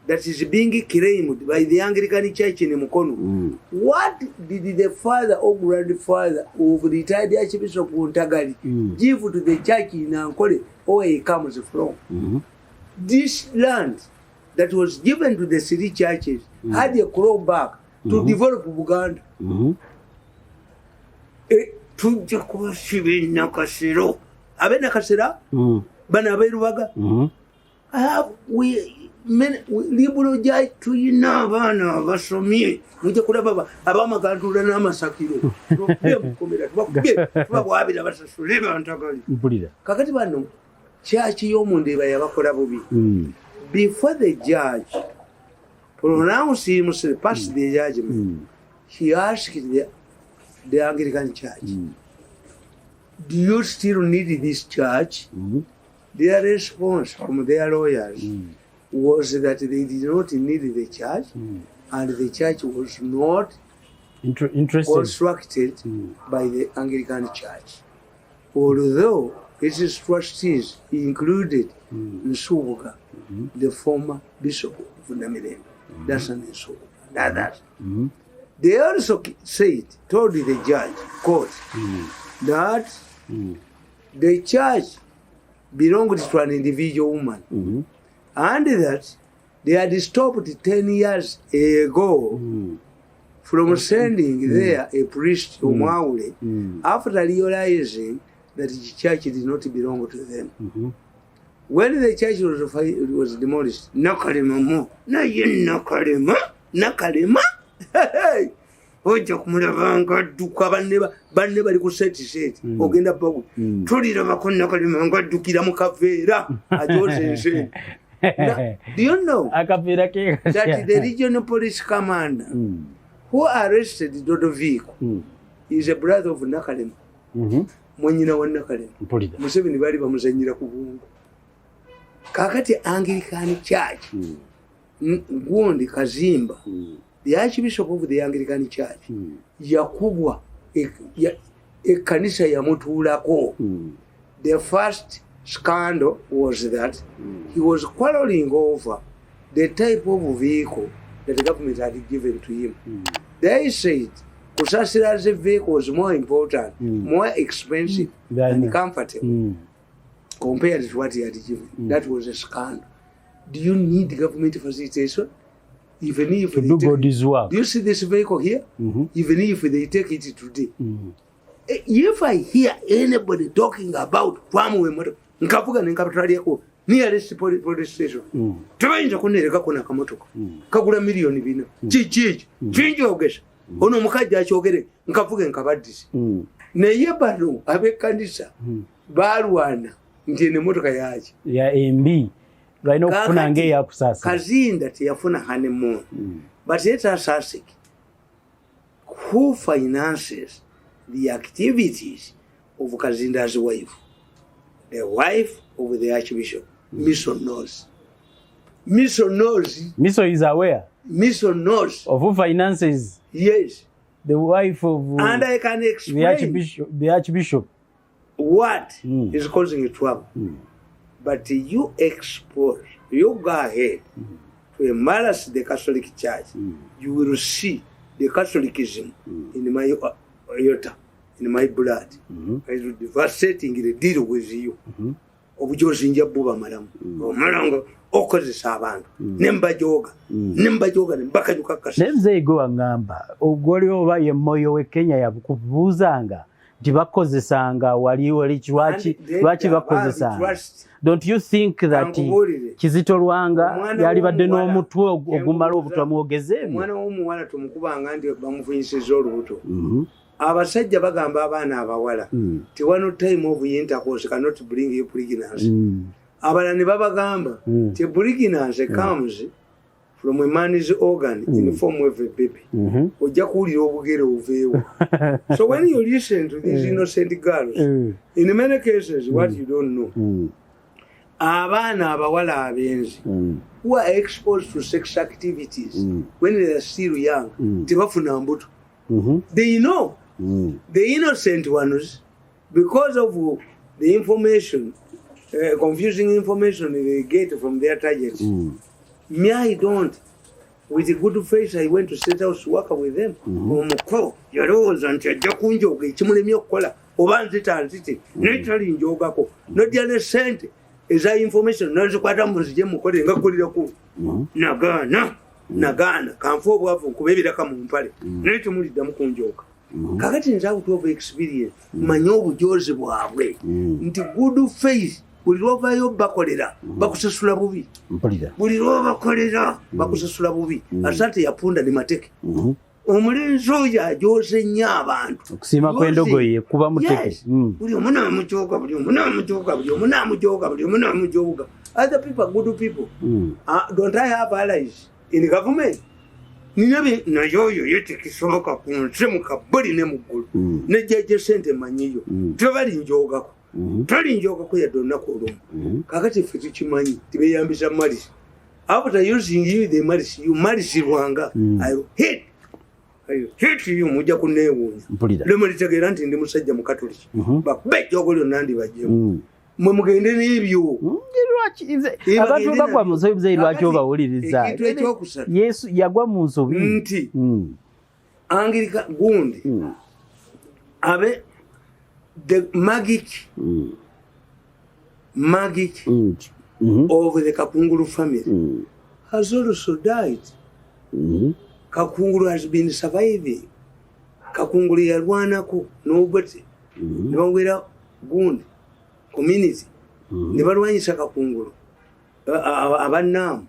that is being claimed by the Anglican Church in Mukono, what did the father or grandfather of retired Archbishop Ntagali give to the church in Ankole, where he comes from? This land that was given to the 3 churches had a clawback to develop Buganda. Tujja kubasiba Nakasero. Abe Nakasera? Bana aberubaga? Liberal jai tuyina abaana abasomye mujja kulaba abamagandula n'amasakiro tubabwabira basasule Ntagali. Kakati bano kyaki y'omundeeba yabakola bubi. Before the judge pronounced him to pass the judgment, he asked the Anglican Church, do you still need this church? Their response from their lawyers was that they did not need the church and the church was not constructed by the Anglican Church. Although its trustees included Nsonga, the former bishop of Emiwendo, that's an Nsonga, and others. They also told the judge, court, that the church belonged to an individual woman and that they had stopped 10 years ago from sending there a priest to Amawulire after realizing that the church did not belong to them. When the church was demolished, Nakalema, ojja kumulabanga adduka banne bali ku seti ogenda bagu tulirabako Nakalema ng'addukira mu kaveera ajoza ense. Do you know that the regional police commander who arrested Dodoviko is a brother of Nakalema? Mwenyina wa Nakalema. Museveni bali bamuzanyira ku bungu. Kakati Anglican Church Gundi Kazimba, the Archbishop of the Anglican Church, yakubwa ekkanisa yamutuulako. The first scandal was that he was quarreling over the type of vehicle that the government had given to him. They said Kusasira as a vehicle was more important, more expensive and comfortable compared to what he had given. That was a scandal. Do you need government facilitation? Even if to do God's work. Do you see this vehicle here? Even if they take it today. If I hear anybody talking about Kwamwe nkavuga nkapitaliako nearest police station, tebayinza kunereka kona kamotoka kagula million bina chichi chinjogesha ono mukajja akyogere nkavuga nkabadisi naye bano abekkanisa balwana nti ene motoka yaaki ya MB balina okufuna ngeya kusasa. Kazinda teyafuna honeymoon, but let us ask who finances the activities of Kazinda's wife? The wife of the Archbishop. M.I.S.O knows. M.I.S.O knows. M.I.S.O is aware. M.I.S.O knows. Of who finances? Yes. The wife of and I can explain the Archbishop. What is causing trouble. But you expose, you go ahead to embarrass the Catholic Church, you will see the Catholicism in my iota, in my blood. I will devastating the deal with you. Obujozinja buba malamu. Malanga okozesa abantu nembajooga nembakanyuka kasa nemzeego wangamba ogwoli oba ye moyo we Kenya yakubuuzanga nti bakozesanga wali lwaki bakozesanga. Don't you think that Kizito Lwanga yali badde n'omutwe ogumala obutamwogeze omwana w'omuwala tumukubanga nti bamufunyisiza olubuto abasajja bagamba abaana abawala ti one time of intercourse cannot bring you pregnancy abala ne babagamba ti pregnancy comes from a man's organ in the form of a baby ojja kuwulira obugere obuveewo. So when you listen to these innocent girls in many cases what you don't know abaana abawala abenzi who are exposed to sex activities when they are still young tebafuna mbuto they know the innocent ones because of the information confusing information they get from their targets. Me, I don't. With a good face, I went to set house to work with them. Omukko yalowooza nti ajja kunjooga ekimulemye okukola oba nzita netali njoogako nojja ne ssente eza information nozikwata muzije mukole nga kuliraku nagaana kanfa obwavu nkuba ebiraka mu mpale naye temuliddamu kunjooga. Kakati nze out of experience manye obujozi bwabwe nti good face buli lwovayo bakolera bakusasula bubi buli lwobakolera bakusasula bubi asante yapunda ne mateke omulenzi oyo ajoze nnyo abantu okusiima kw'endogoyi kuba muteke buli omu n'amujooga buli omu n'amujooga buli omu n'amujooga buli omu n'amujooga. Other people are good people. Don't I have allies in the government? Ninabe nayoyo yetekisoboka kunse mukabuli ne muggulu nejjeje sente manyiyo tebali njoogako tali njoogako yadde olunaku olumu kakati ffe tukimanyi tibeyambisa malisi after using you the malisi you malisi Lwanga I hate you mujja kuneewuunya lemulitegeera nti ndi musajja mukatoliki bakube ejjoogo lyonna ndibajjemu mwe mugende n'ebyo abantu bagwa mu nsobi buzeyi lwaki obawuliriza Yesu yagwa mu nsobi nti Angirika gundi abe the magic of the Kakungulu family has also died. Kakungulu has been surviving. Kakungulu yalwanako nobody nibawera gundi community nibalwanyisa Kakungulu abannaamu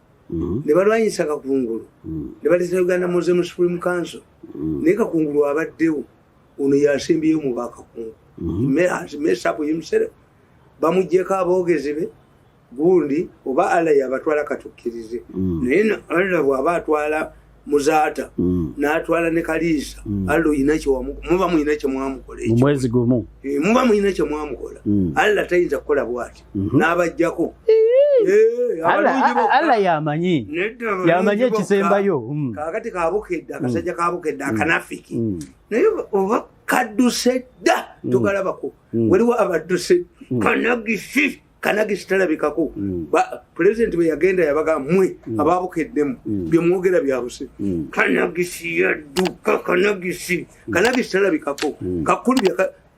nibalwanyisa Kakungulu nibaleta Uganda Muslim Supreme Council naye Kakungulu abaddewo ono yasembyeyo mu Bakakungulu M.i.S.O himself bamuggyeko aboogezi be gundi oba Allah yabatwala katukkirize naye Allah bw'aba atwala muzaata n'atwala ne kaliisa Allah oyina muba muyina kye mwamukola ekyo mwezi gumu muba muyina kye mwamukola Allah tayinza kukola bw'ati n'abajjako Allah yamanyi ekisembayo kakati kabukedde akasajja kabukedde akanafiki naye oba kadduse dda togalabako waliwo abadduse kanagisi talabikako pulezidenti bwe yagenda yabaga mmwe ababukeddemu byemwogera byabuse kanagisi yadduka kanagisi talabikako kakulu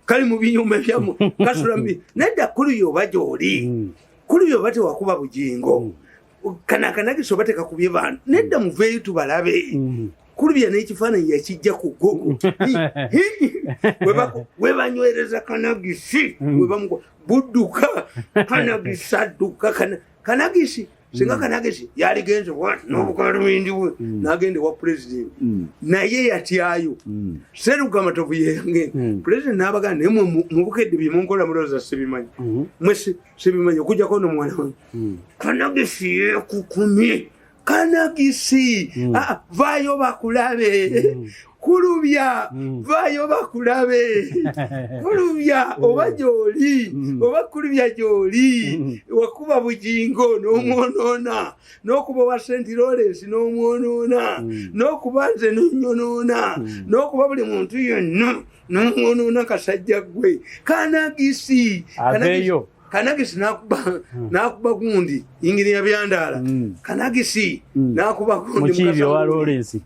kali mu binyuma byamu kasula mbi nedda kulu oba gy'oli kulu oba tewakuba bugingo kanagisi oba tekakubye bantu nedda muveeyo tubalabe kulubya n'ekifaananyi yakijja ku gogo webanywereza kanagisi budduka kanagisi adduka kanagisi singa kanagisi yaligenze n'obukalumindi bwe n'agende wa pulezidenti naye yatyayo Sserugambatovu yeyangenda pulezidenti n'abagana naye mu bukedde byemunkola mulowooza sibimanyi mwe sibimanyi okujjako n'omwana wange kanagisi yeekukumye kanagisi vayo bakulabe kulubya vayo bakulabe kulubya oba gy'oli oba kulubya gy'oli wakuba bugingo n'omwonoona n'okuba wa St. Lawrence n'omwonoona n'okuba nze n'onnyonoona n'okuba buli muntu yenna n'omwonoona kasajja gwe kanagisi aveeyo kanagisi nakuba gundi ingini ya byandaala kanagisi nakuba gundi mukibyo wa Lawrence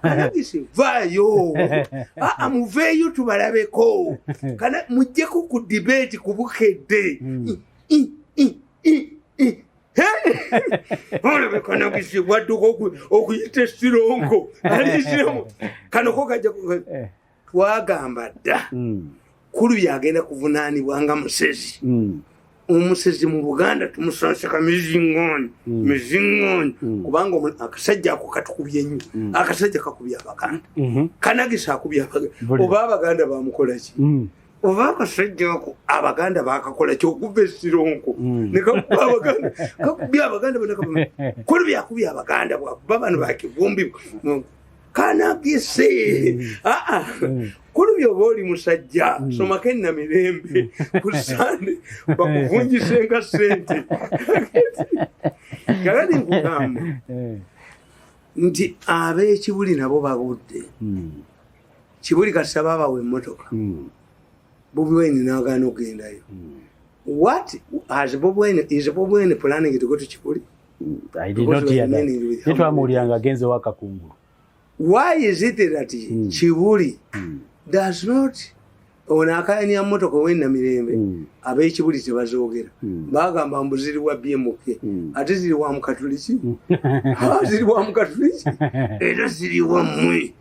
kanagisi vayo muveeyo tubalabeko mujjeko ku debate ku bukedde olaba kanagisi bwadduka okuyita essironko alisiremu kano ko kajja twagamba dda kulu byagenda kuvunaanibwa nga musezi omusezi mu Buganda tumusanseka mizingoonyi kubanga akasajja ako katukubye nnyo akasajja kakubya Abaganda kanagisa akubya Abaganda oba Abaganda bamukola ki oba akasajja ako Abaganda bakakola ki okuva essironko ne kakuba Abaganda kakubya Abaganda bona kulu byakubya Abaganda bwakuba bano bakivumbi kanagise kulu byoba oli musajja somako ennamirembe ku Sande bakuvunjise nga ssente kakati nkugamba nti ab'ekibuli nabo babudde kibuli kasaba bawa emmotoka Bobi Wine n'agaana okugendayo what is Bobi Wine planning to go to Kibuli? I did not hear that. Netwamuwuliranga agenze wakakungulu. Why is it that Kibuli does not onakanya motoka wena mirembe ab'ekibuli tebazoogera bagamba mbu ziri wa BMK ate ziri wa mukatuliki ziri wa mukatuliki era ziri wa mmwe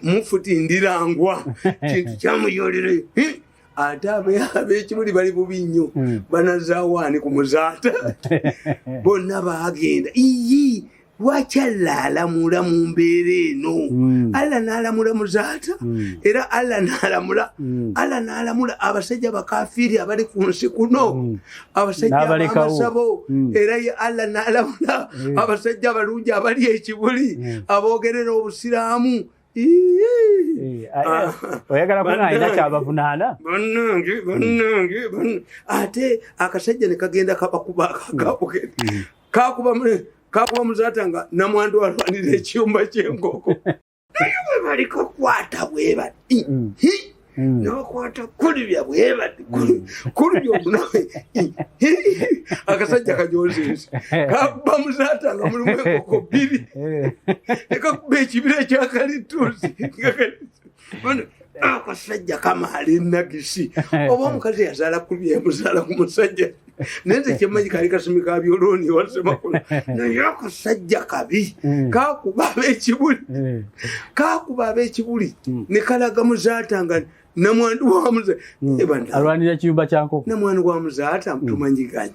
mufuti ndirangwa kintu kyamuyolere ate ab'ekibuli bali bubi nnyo banazaawaani ku muzaata bonna baagenda iyi lwaki Allah alamula mu mbeera eno Allah n'alamula muzaata era Allah n'alamula abasajja bakafiiri abali ku nsi kuno abasajja abamasabo era Allah n'alamula abasajja abalungi abali ekibuli aboogerera obusiraamu oyagala kunaayina kyabavunaana bannange ate akasajja ne kagenda kabakuba kakuba muzaata nga namwandu alwanira ekiyumba ky'enkoko naye bwe bali kakwata bwe bati nabakwata kulibya bwe bati kulibya obunawe akasajja kajozeesi kakuba muzaata nga mulimu enkoko bbiri nekakuba ekibira ekyakalituusi akasajja kamaala ennagisi oba omukazi yazaala kulibya yamuzaala ku musajja nenze kyemmanyi kali kasumi ka byolooni wasemakula naye akasajja kabi kakuba ab'ekibuli ne kalaga muzaata nga namwandu wa muzaata alwanira ekiyumba kya nkoko namwandu wa muzaata tumanyiganye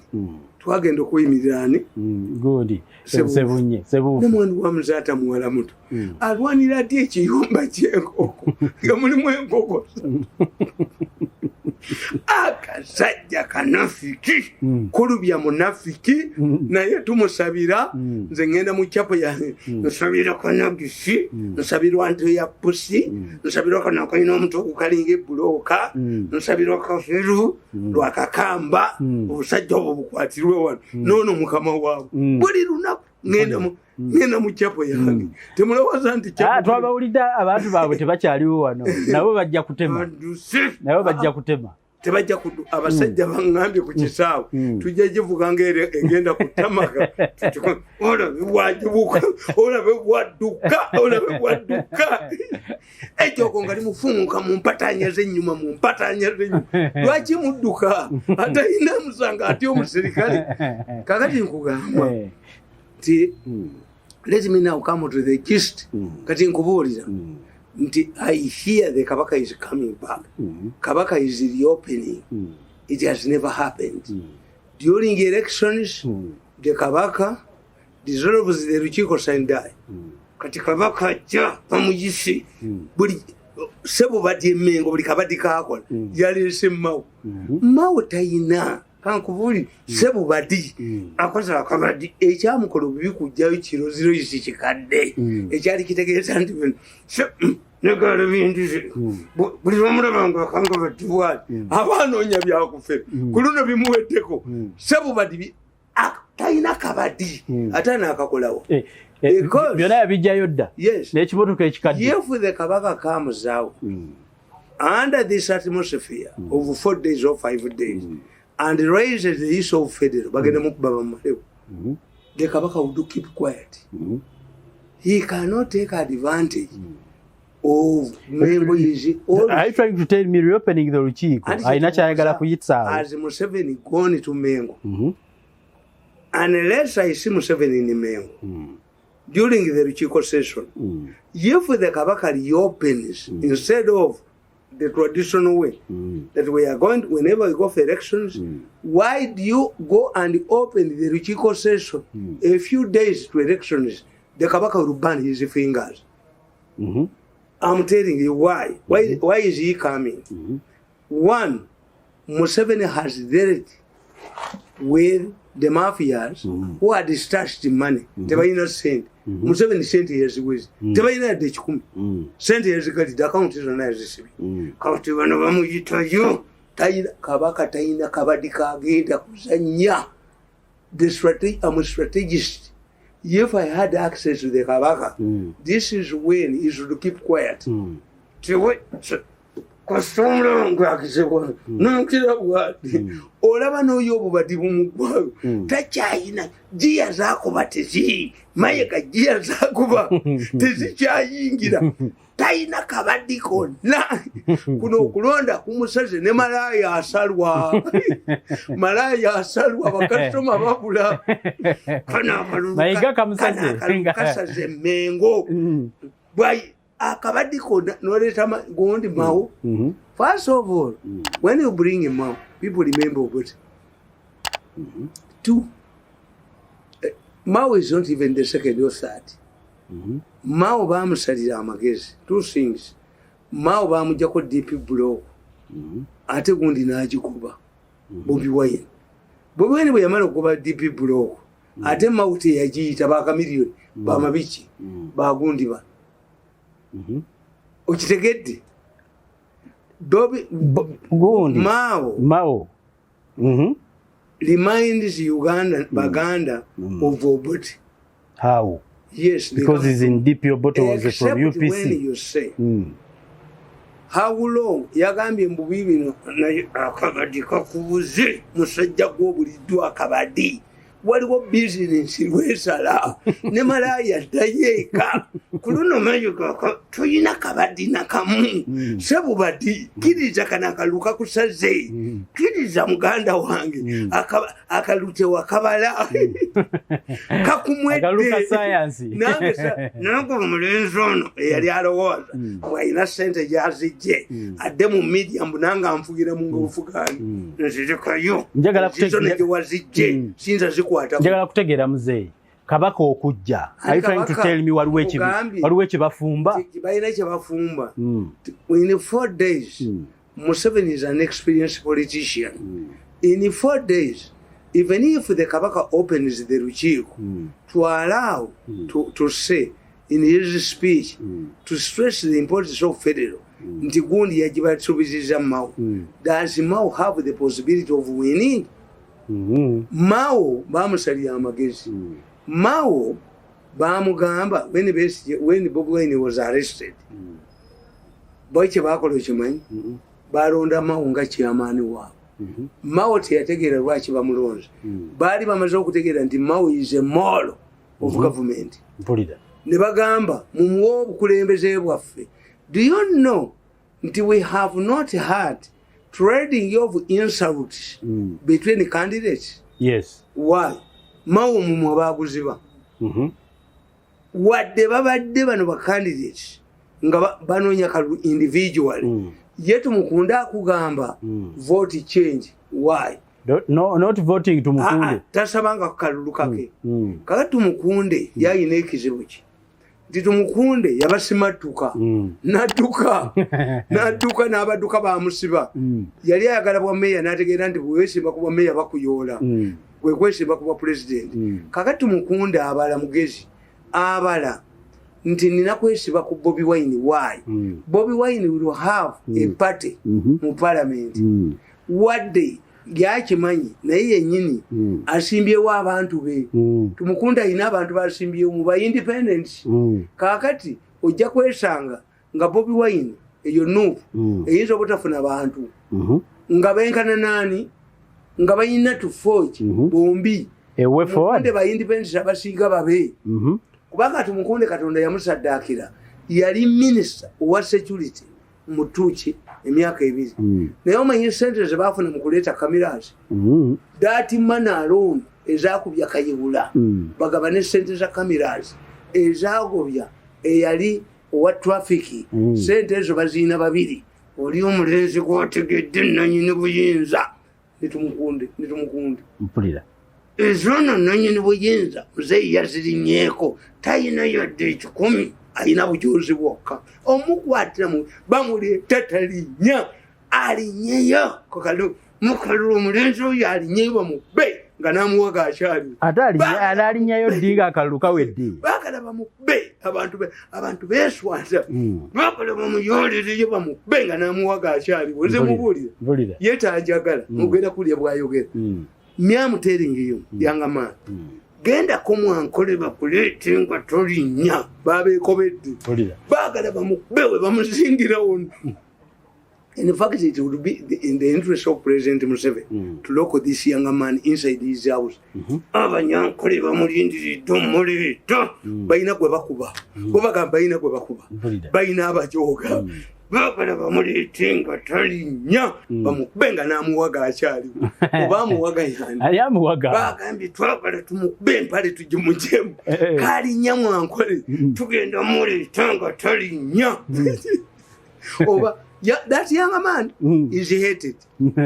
twagenda okuyimirirani godi sebunye namwandu wa muzaata muwala muto alwanira ati ekiyumba ky'enkoko nga mulimu enkoko akasajja kanafiki kulubya munafiki naye tumusabira nze ngenda mu kyapo yange nsabira kanagisi nsabirwa nte ya pusi nsabirwa kanakayina omuntu okukalinga ebbulooka nsabirwa kafiru lwakakamba obusajja obwo bukwatirwe wano noono mukama waabwe buli lunaku ngenda mu kyapo yange temulowooza nti twabawulidde abantu baabwe tebakyaliwo wano nabo bajja kutema tebajja abasajja baŋŋambye ku kisaawe tujja givuga ng'egenda kutamaka olabe bwagibuka olabe bwadduka ekyoko nga limufumuka mu mpatanya z'ennyuma lwaki mudduka atalina musanga ati omusirikale kakati nkugamba nti let me now come to the gist kati nkubuulira nti I hear the Kabaka is coming back. Kabaka is reopening. It has never happened. During elections, the Kabaka dissolves the Ruchiko Sendai. Kati Kabaka ja pamujisi buli sebo badi mengo buli kabadi kakola yalese mawo tayina kankubuli sebo badi akoza akabadi ekyamukolo bibi kujjayo kiroziro isi kikadde ekyali kitegeeza nti negala bindize buli bamulabanga akanga batiwali abanoonya byakufera kuluno bimuweddeko sebo badi tayina kabadi ate naakakolawo byonna yabijjayo dda n'ekimotoka ekikadde if the Kabaka comes out under this atmosphere of 4 days or 5 days and raises the issue of federal bagenda mukuba bamalewo the Kabaka would keep quiet. He cannot take advantage of memories. Are you trying to tell me reopening the Ruchiko? Aina kyayagala kuyitsa. As Museveni gone to Mengo. unless I see Museveni in Ennyo during the Rukiiko session, if the Kabaka reopens instead of the traditional way that we are going to, whenever we go for elections, why do you go and open the Rukiiko session a few days to elections? The Kabaka will burn his fingers. I'm telling you why. Why is he coming? One, Museveni has dealt with the mafias who had stashed money. Tebayina sente. Museveni sente yazigwiza. Tebayina yadde ekikumi. Sente yazigalidde akawunti zonna yazisibye. Kati bano bamuyitayo. Kabaka tayina kabadi kagenda kuzannya. I'm a strategist. If I had access to the Kabaka, this is when he should keep quiet. Olaba n'oyo obubadi bumugwayo takyayina jiya zakuba tezi mayeka jiya zakuba tezikyayingira tayina kabadi konna kuno okulonda kumusaze ne malaya asalwa bakasitoma babula mayiga kamusaze mengo bwai akabadi konna noleeta gondi Mao. First of all, when you bring him out, people remember what. Two, Mao is not even the second or third. Mao bamusalira amagezi. Two things. Mao bamujjako DP block. Ate gundi n'agikuba. Bobi Wine. Bobi Wine bwe yamala okuba DP block. Ate Mao teyagiyita bakamiliyoni bamabiki bagundi ba. Okitegedde? Mao reminds Baganda of Obote. How? Yes, because he's in deep. Obote was from UPC. When you say, how long? Yagambye mbubi bino akabadi kakubuze musajja gw'obuliddu akabadi. Waliwo bizinensi lwesala ne malaya ddayeeka ku luno mayuga tuyina kabadi nakamu sebubadi kiriza kana akaluka kusaze kiriza muganda wange akalute wakabala kakumwedde nange omulenzi ono eyali alowooza bw'alina ssente gyazijje adde mu media mbu nange anfugira mu ngaofugani nzirekayo zizona gye wazijje sinza zikwata. Njagala kutegeera muzeeyi Kabaka okujja. Are you trying to tell me waliwo ekibafumba? Balina ekibafumba. In 4 days, Museveni is an experienced politician. In 4 days, even if the Kabaka opens the Rukiiko to allow to say in his speech to stress the importance of federal, nti gundi yagibatubizizza Mao. Does Mao have the possibility of winning? Mao bamusalira amagezi. Mao bamugamba when Bobi Wine was arrested. Boy kyebakola okimanyi balonda Mao nga chairman waabwe. Mao teyategeera lwaki bamulonze. Baali bamaze okutegeera nti Mao is a model of government. Ne bagamba mumuwe obukulembeze bwaffe. Do you know nti we have not had trading of insults between the candidates? Yes. Why? Mao mumwe baguziba. Wadde babadde bano ba candidates nga banoonya kalu individually. Yet Mukunda akugamba vote change. Why? No, not voting to Mukunde. Tasabanga kalulu kake. Kakati Tumukunde yayina ekizibu ki. Tumukunde yabasimatuka. Natuka n'abaduka bamusiba. Yali ayagala bwa meya n'ategeera nti bwesimba ku bwa meya bakuyola. Kwesimba ku bwa president. Kakati Tumukunde abala mugezi. Abala nti nina kwesiba ku Bobi Wine. Why? Bobi Wine will have a party mu parliament. Wadde yakimanyi naye yennyini asimbyewo abantu be. Tumukunde alina abantu basimbyewo mu ba independent. Kaakati ojja kwesanga nga Bobi Wine eyo nuupu eyinza obutafuna bantu nga benkana nani nga bayina tufoki bombi Tumukunde ba independent abasiiga babe. Kubanga Tumukunde Katonda yamusaddaakira yali minister wa security mutuuki emyaka 2. Naye omanyi sente ze baafuna mu kuleeta cameras. That man alone ezakubya Kayibula bagaba ne sente za cameras ezagobya eyali owa traffic sente ezo bazina babiri oli omulenzi gwategedde nanyini buyinza nitumukunde mpulira ezono nanyini buyinza muzeeyi yazirinyeeko tayina yadde 10 ayina bujuzi bwokka omukwatiramu bamuleeta talinya alinyeyo mukalulu omulenzi oyo alinyeyo bamubbe nga namuwaga akyali ate alinyayo ddiga akalulu kawedde baagala bamubbe abantu beeswaza baagala bamuyolereyo bamubbe nga namuwaga akyali oze mubuulira yeetaajagala mugenda kulya bwayogera myamuteringeyo yanga maani gendako mwankole bakuleete nga tolinnya babeekobedde baagala bamubbe we bamuzingira wonna. In fact, it would be in the interest of President Museveni to lock this young man inside his house. Abanyankole bamulindiridde omuleeta balina gwe bakuba obaga balina gwe bakuba balina abajooga baagala bamuleete nga talinnya bamukube nga n'amuwaga akyali oba amuwaga yani bagambye twagala tumukube empale tugimujemu kalinnya mwankole tugenda muleeta nga talinnya oba that young man is hated.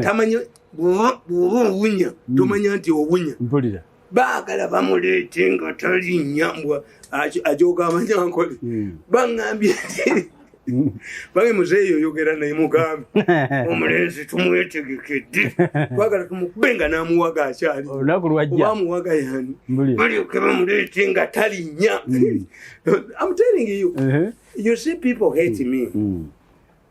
Tamanya buwunya tomanya nti owunya baagala bamuleete nga talinnya mbwa ajooga amanyankole baŋŋambye bage muzeeyi oyogera naye mugambe omulenzi tumwetegekedde twagala tumukube nga n'amuwaga akyali oba amuwaga yani balyoke bamuleete nga talinnya. I'm telling you, you see people hate me.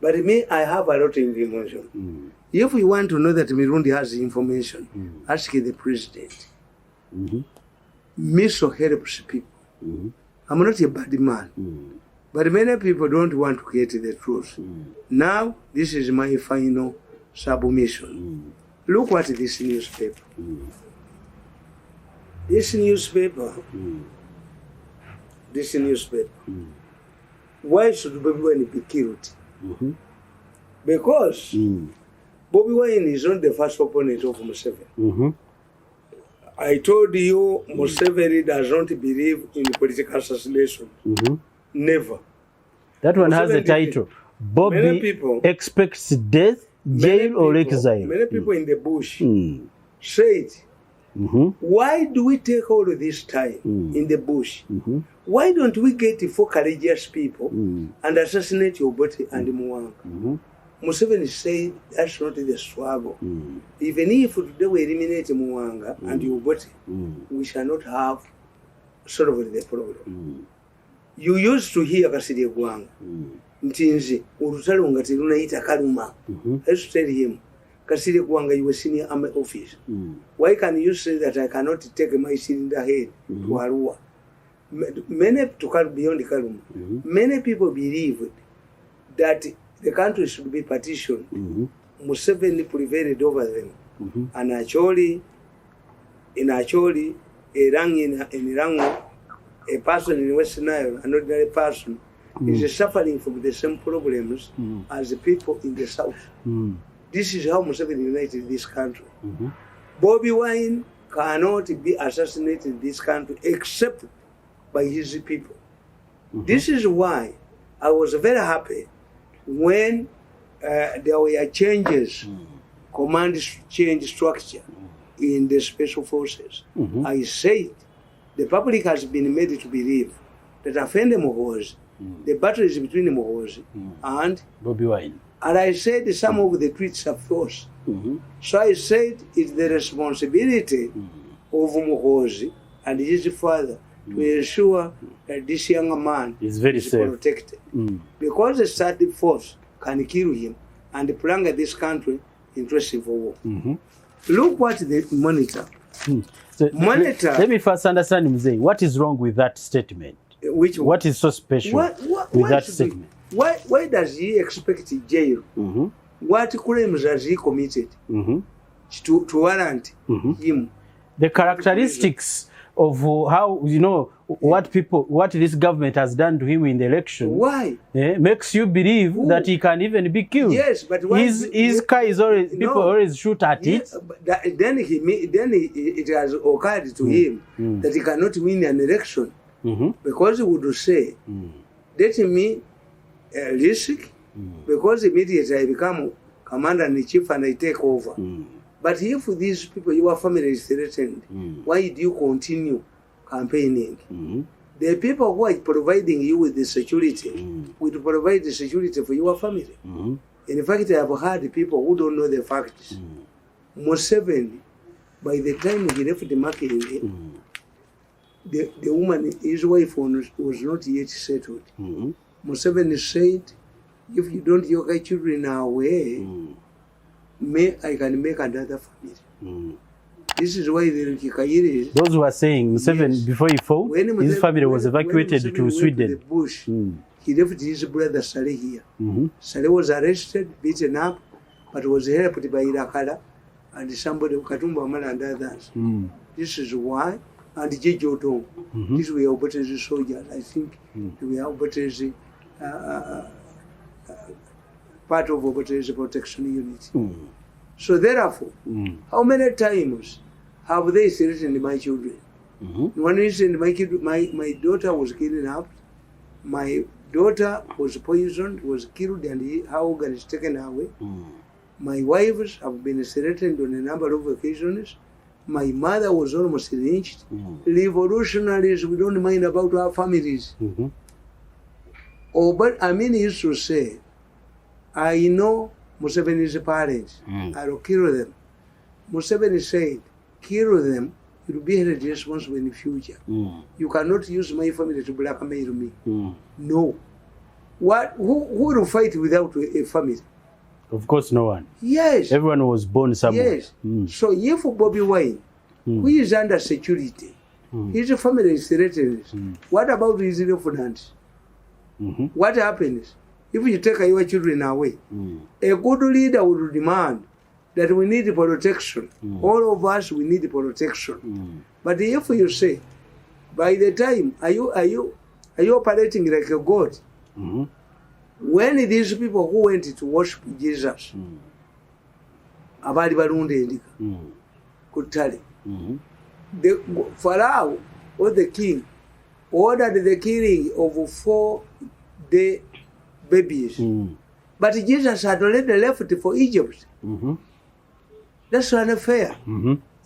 But me, I have a lot of information. If you want to know that Mirundi has information, ask the president. M.i.S.O helps people. I'm not a bad man. But many people don't want to get the truth. Now, this is my final submission. Look at this newspaper. This newspaper. Why should Bobi Wine be killed? Because Bobi Wine is not the first opponent of Museveni. I told you Museveni does not believe in political assassination. Never. That one has a title. Bobi expects death, jail or exile. Many people in the bush said, why do we take all of this time in the bush? Why don't we get 4 courageous people and assassinate Obote and Muwanga? Museveni said that's not the struggle. Even if today we eliminate Muwanga and Obote, we shall not have solved the problem. You used to hear Kasirye Gwanga, Ntinzi, Urutalo nga terunaita kaluma. I used to tell him, Kasirye Gwanga, you were senior army officer. Why can you say that I cannot take my cylinder head to Arua? Many to beyond the Kaluma. Many people believed that the country should be partitioned. Museveni prevailed over them. And actually, a person in Western Nile, an ordinary person, is suffering from the same problems as the people in the south. This is how Museveni united this country. Bobi Wine cannot be assassinated in this country except by his people. This is why I was very happy when there were changes, command change structure in the special forces. I said the public has been made to believe that Afende Muhoozi, the battle is between Muhoozi and Bobi Wine. And I said some of the tweets are false. So I said it's the responsibility of Muhoozi and his father to ensure that this young man is very safe, protected. Because the static force can kill him and plunge this country into a civil war. Look what the monitor. So let me first understand, Mzee, what is wrong with that statement? What is so special with that statement? Why does he expect jail? What crimes has he committed to warrant him? The characteristics of how, what this government has done to him in the election. Why? Makes you believe that he can even be killed. Yes, but why his car is always, people always shoot at it. Then it has occurred to him that he cannot win an election because he would say, let me risk, because immediately I become commander-in-chief and I take over. But if these people, your family is threatened, why do you continue campaigning? The people who are providing you with the security will provide the security for your family. In fact, I have heard people who don't know the facts. Museveni, by the time he left the market, the woman, his wife, was not yet settled. Museveni said, if you don't take your children away, I can make another family. This is why the Kikayiri... Those who are saying Museveni, before he fought, his family was evacuated to Sweden. To the bush, he left his brother Saleh here. Saleh was arrested, beaten up, but was helped by Irakala and somebody, Katumba Amala and others. This is why, and Jejotong, these were Obukulembeze soldiers. I think they were Obukulembeze part of Obukulembeze protection unit. So therefore, how many times have they threatened my children? One incident, my daughter was kidnapped. My daughter was poisoned, was killed, and her organ is taken away. My wives have been threatened on a number of occasions. My mother was almost lynched. Revolutionaries, we don't mind about our families. But Amin used to say, I know Museveni's parents, I will kill them. Museveni said, kill them, you will be held responsible in the future. You cannot use my family to blackmail me. No. Who will fight without a family? Of course, no one. Yes. Everyone was born somewhere. Yes. So if Bobby Wine, who is under security, his family is threatened, what about his refugees? What happens? If you take your children away, a good leader will demand that we need protection. All of us, we need protection. But if you say, by the time, are you operating like a god? When these people who went to worship Jesus, abali balunde endika, kutale, the Pharaoh or the king ordered the killing of 4 babies. But Jesus had already left for Egypt. That's unfair.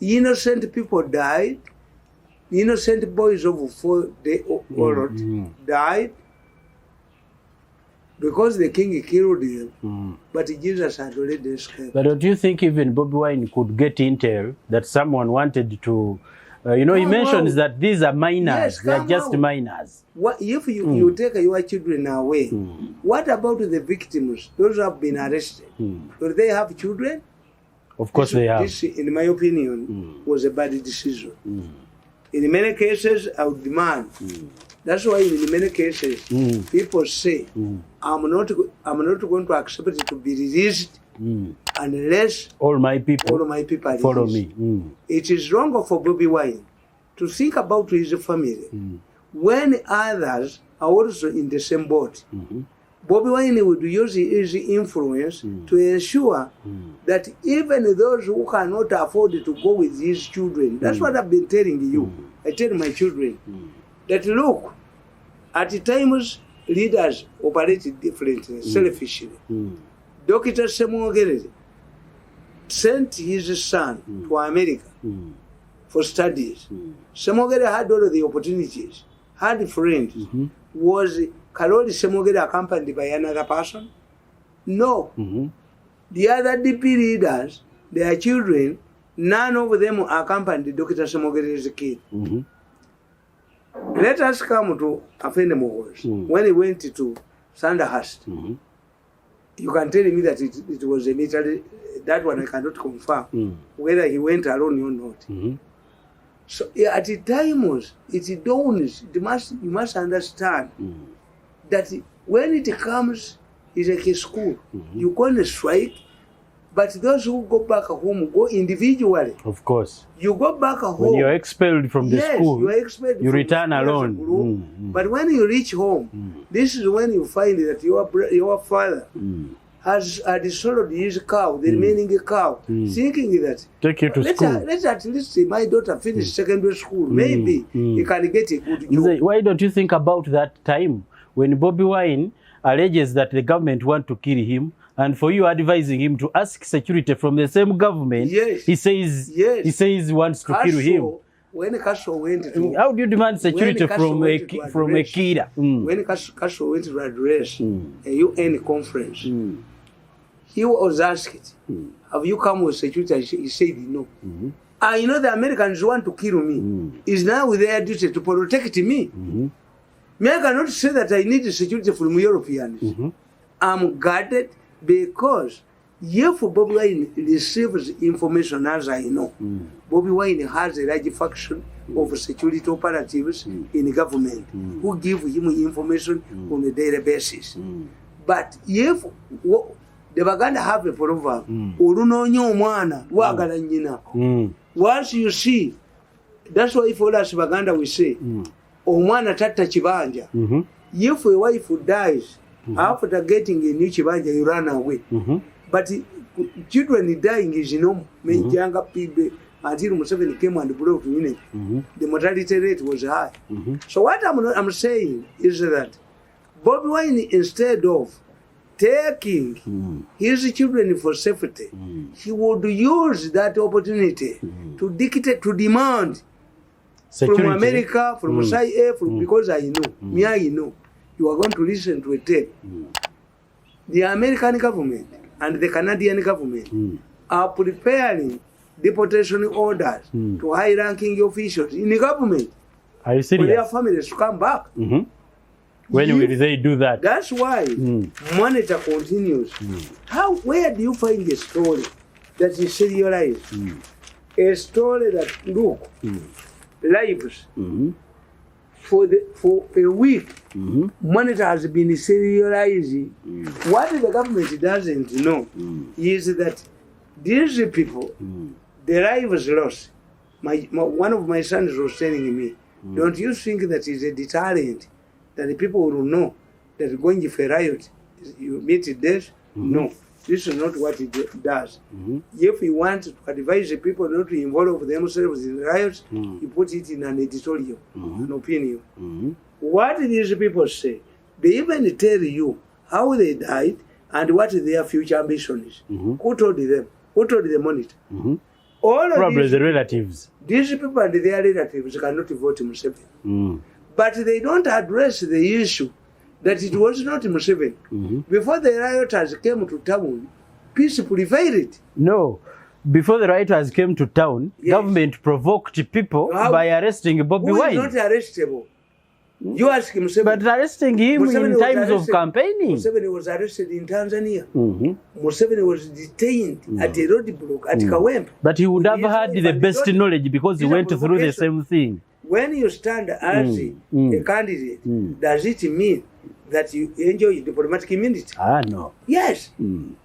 Innocent people died. Innocent boys of 4-day-old died because the king killed them. But Jesus had already escaped. But don't you think even Bobi Wine could get intel that someone wanted to... he mentions that these are minors. Yes, they are just minors. What, if you take your children away, what about the victims, those who have been arrested? Do they have children? Of course they have. This, in my opinion, was a bad decision. In many cases, I would demand. That's why in many cases, people say, I'm not going to accept it to be released unless all my people follow me. It is wrong for Bobi Wine to think about his family when others are also in the same boat. Bobi Wine would use his influence to ensure that even those who cannot afford to go with his children, that's what I've been telling you. I tell my children that look, at times leaders operate differently, selfishly. Dr. Semogerere sent his son to America for studies. Semogerere had all of the opportunities, had friends. Was Karoli Semogerere accompanied by another person? No. The other DP leaders, their children, none of them accompanied Dr. Semogerere's kid. Let us come to Afende Mogo's. When he went to Sandhurst, you can tell me that it was a military, that one I cannot confirm, whether he went alone or not. So at times, it dawns, you must understand that when it comes, it's like a school. You can't strike, But those who go back home go individually. Of course. You go back home. When you're expelled from the school, you are expelled you from return the alone. Group, but when you reach home, this is when you find that your father has sold his cow, the remaining cow, thinking that take you to school. Let's at least see my daughter finish secondary school. Maybe he can get a good job. Why don't you think about that time when Bobby Wine alleges that the government want to kill him, and for you advising him to ask security from the same government? Yes. He says he wants to kill him. When Kkwo went to, how do you demand security from a killer? When Kkwo went to address a UN conference, he was asked, have you come with security? He said no. I know the Americans want to kill me. It's now their duty to protect me. Me, I cannot say that I need security from Europeans. I'm guarded because if Bobby Wine receives information, as I know, Bobby Wine has a large faction of security operatives in the government who give him information on a daily basis. But if the Baganda have a proverb, once you see, that's why for us Baganda we say, Omwana tatta chibanja. If a wife dies, after getting a new chibanja, you run away. But children dying is normal. Younger people, until Museveni came and broke unit, the mortality rate was high. So what I'm saying is that Bobby Wine, instead of taking his children for safety, he would use that opportunity to dictate, to demand security from America, from CIA, because I know, you are going to listen to a tape. The American government and the Canadian government are preparing deportation orders to high-ranking officials in the government. Are you serious? For their families to come back. When will they do that? That's why Monitor continues. Where do you find a story that is serialized? A story that, look, lives for a week, Monitor has been serializing. What the government doesn't know is that these people, their lives lost. One of my sons was telling me, don't you think that is a deterrent that the people will know that going for a riot, you meet death? No. This is not what it does. If you want to advise the people not to involve themselves in riots, you put it in an editorial, an opinion. What these people say, they even tell you how they died and what their future ambition is. Who told them? Who told the Monitor? All of probably the relatives. These people and their relatives cannot vote Museveni. But they don't address the issue that it was not Museveni. Before the rioters came to town, peace prevailed. No. Before the rioters came to town, government provoked people by arresting Bobby Wine. Who is not arrestable? You ask Museveni. But arresting him Museveni in times of campaigning. Museveni was arrested in Tanzania. Museveni was detained at a roadblock at Kawempe. But he would have had the best knowledge because he went through the same thing. When you stand as a candidate, does it mean that you enjoy diplomatic immunity? No. Yes.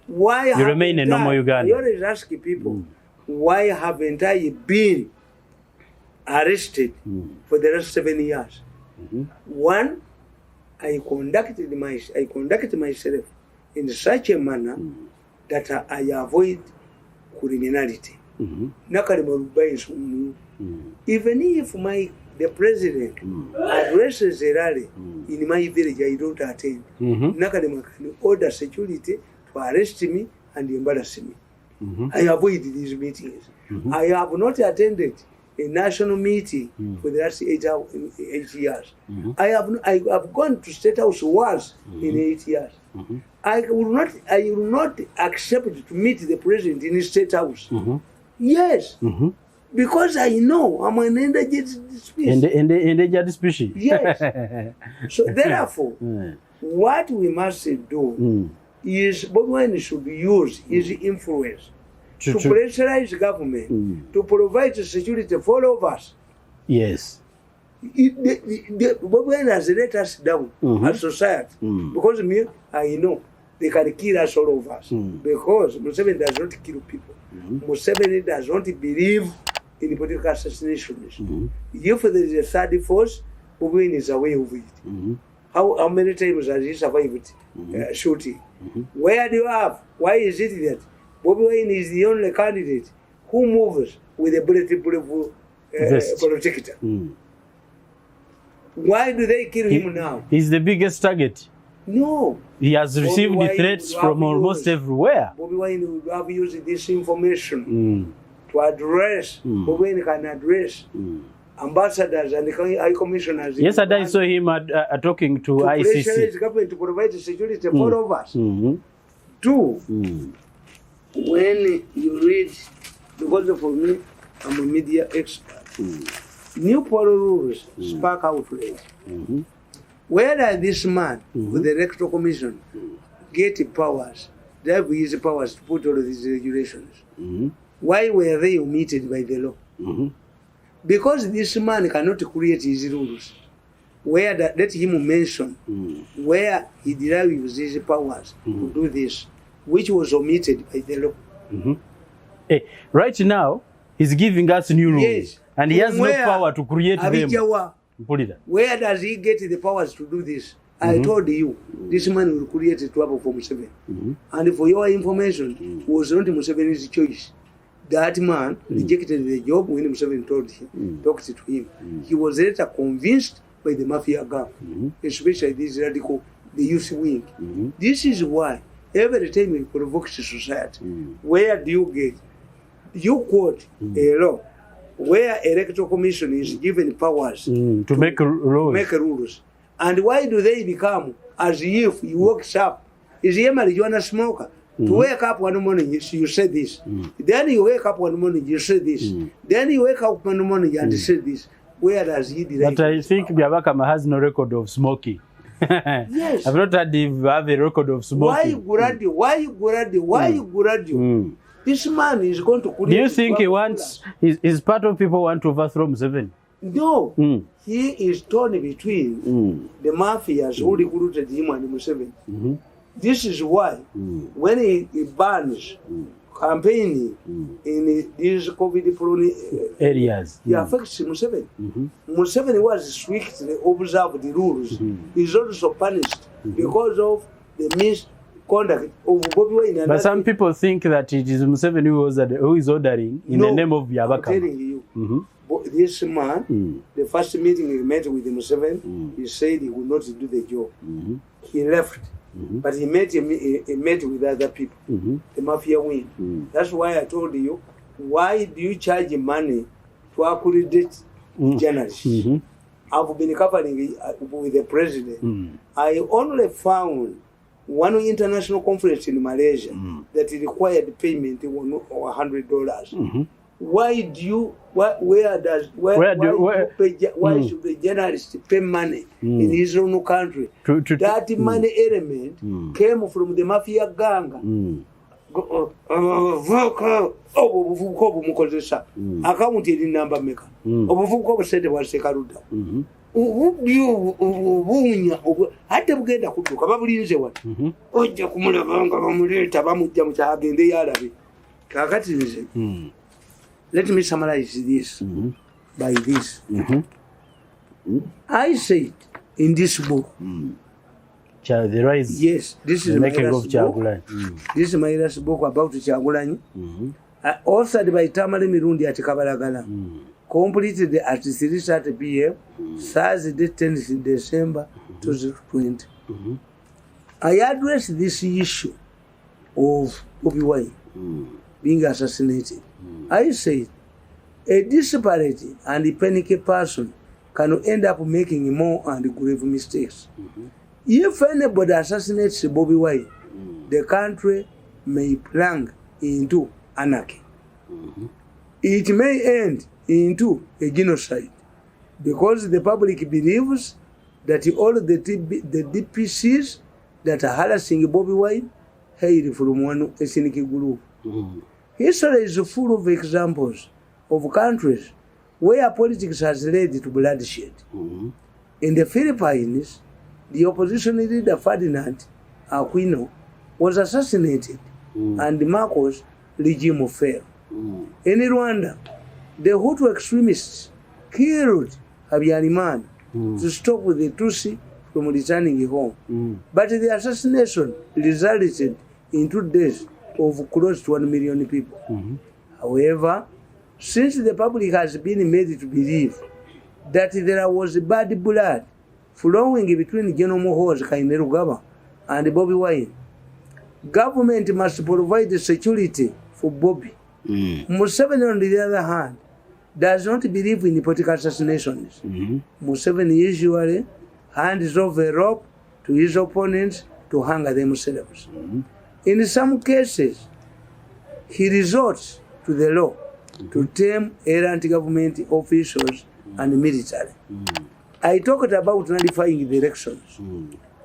Why you remain a normal Ugandan? I always ask people, why haven't I been arrested for the last 7 years? One, I conducted myself in such a manner that I avoid criminality. Even if the president addresses a rally in my village, I don't attend. Nakadema can order security to arrest me and embarrass me. I avoid these meetings. I have not attended a national meeting for the last 8 years. I have gone to State House once in 8 years. I will not accept to meet the president in his State House. Yes. Because I know I'm an endangered species. Endangered species. Yes. So therefore, what we must do is Bobby Wine should use his influence to pressurize government to provide security for all of us. Yes. Bobby Wine has let us down as society. Because me, I know they can kill us, all of us. Because Museveni does not kill people. Museveni does not believe in political assassinations. If there is a third force, Bobi Wine is aware of it. How many times has he survived shooting? Where do you have? Why is it that Bobi Wine is the only candidate who moves with a bulletproof protector? Why do they kill him now? He's the biggest target. No. He has received threats from almost everywhere. Bobi Wine would have used this information to address. Bobi Wine can address ambassadors and high commissioners. Yesterday I saw him talking to ICC. Pressure the government to provide security for all of us. Two, when you read, because for me, I'm a media expert, new poll rules spark outrage. Where does this man with the electoral commission get powers? They have used powers to put all of these regulations. Why were they omitted by the law? Because this man cannot create his rules. Where let him mention where he derives his powers to do this, which was omitted by the law. Hey, right now, he's giving us new rules. Yes. And he has no power to create them. Where does he get the powers to do this? I told you, this man will create trouble for Museveni. And for your information, it was not Museveni's choice. That man rejected the job when Museveni talked to him. He was later convinced by the mafia gang, especially this radical, the youth wing. This is why every time you provoke society, where do you get? You quote a law where electoral commission is given powers to make rules. And why do they become as if he wakes up? Is he a marijuana smoker? To wake up one morning, you say this. Then you wake up one morning, you say this. Then you wake up one morning and say this. Where does he derive? But I think Kabaka has no record of smoking. Yes. I've not had him have a record of smoking. Why you graduate? This man is going to create. Do you think he wants, is part of people want to overthrow Museveni? No. He is torn between the mafias who recruited him and Museveni. This is why when he bans campaigning in these COVID-prone areas, he affects Museveni. Museveni was strictly observed the rules. He's also punished because of the misconduct of Bobi Wine. But some people think that it is Museveni who is ordering in the name of Kabaka. I'm telling you, this man, the first meeting he met with Museveni, he said he would not do the job. He left. But he met with other people, the mafia wing. That's why I told you, why do you charge money to accredit journalists? I've been covering with the president. I only found one international conference in Malaysia that required payment of $100. Why do you? Why should the journalist pay money in his own country? That money element came from the mafia gang. Account in number maker. Hata bugenda kutuka babulinze wati ojja kumulabanga bamuleta bamujja mu kyagende yalabe kakati nze. Let me summarize this by this. I said in this book, the rise, yes, this is the my making of last book. This is my last book about Kyagulanyi, authored by Tamale Mirundi at Kabalagala, completed at 3:30 p.m. Thursday 10th December 2020. I addressed this issue of Bobi Wine being assassinated. I said, a disparate and panicky person can end up making more and grave mistakes. If anybody assassinates Bobi Wine, the country may plunge into anarchy. It may end into a genocide because the public believes that all the DPCs that are harassing Bobi Wine hail from one ethnic group. History is full of examples of countries where politics has led to bloodshed. In the Philippines, the opposition leader Ferdinand Aquino was assassinated and Marcos regime fell. In Rwanda, the Hutu extremists killed Habyarimana to stop the Tutsi from returning home. But the assassination resulted in 2 days of close to 1 million people. However, since the public has been made to believe that there was bad blood flowing between General Muhoozi Kainerugaba and Bobi Wine, government must provide security for Bobby. Museveni, on the other hand, does not believe in political assassinations. Museveni usually hands over a rope to his opponents to hang themselves. In some cases, he resorts to the law to tame errant government officials and military. I talked about nullifying the elections.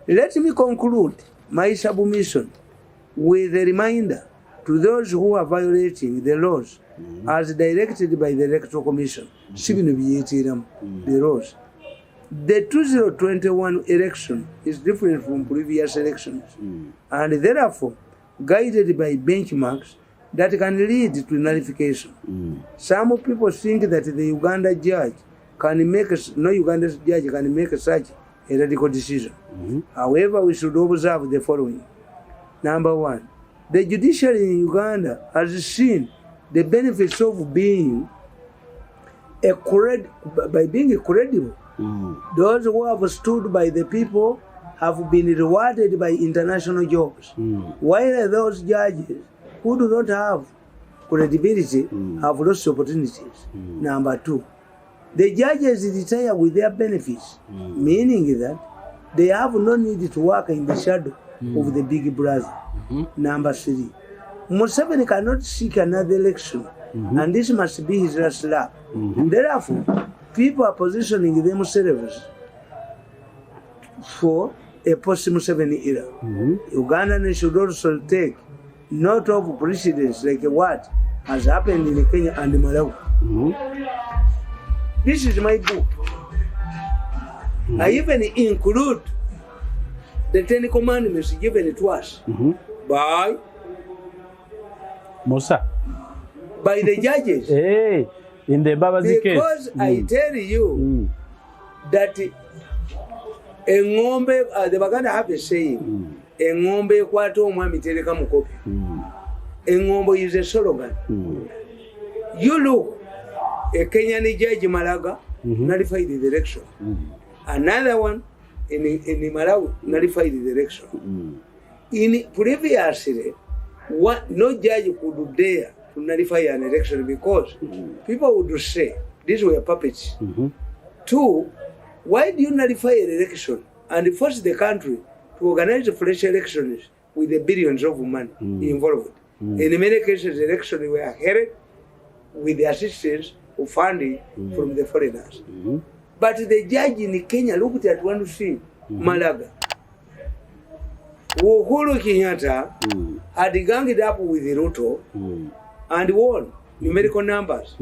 Let me conclude my submission with a reminder to those who are violating the laws as directed by the Electoral Commission, the laws. The 2021 election is different from previous elections and therefore guided by benchmarks that can lead to nullification. Some people think that the Uganda judge can make Uganda's judge can make such a radical decision. However, we should observe the following. Number one, the judiciary in Uganda has seen the benefits of being credible. Those who have stood by the people have been rewarded by international jobs, while those judges who do not have credibility have lost opportunities. Number two, the judges retire with their benefits, meaning that they have no need to work in the shadow of the big brother. Number three, Museveni cannot seek another election, and this must be his last lap. Therefore, people are positioning themselves for a post-Museveni era. Ugandans should also take note of precedents like what has happened in Kenya and Malawi. This is my book. I even include the 10 commandments given to us by Musa, by the judges. Hey, in the Babazi case. Because I tell you that a ngombe, the Baganda have a saying, a ngombe kwato mwami tereka mukopi. A ngombe is a slogan. You look, a Kenyan judge Malaga nullified the election. Another one in Malawi nullified the election. In previously, no judge could dare to nullify an election because people would say these were puppets. Two, why do you nullify an election and force the country to organize fresh elections with the billions of money involved? In many cases, elections were held with the assistance of funding from the foreigners. But the judge in Kenya looked at one thing, Malaga. Uhuru Kenyatta had ganged up with Ruto and won numerical numbers.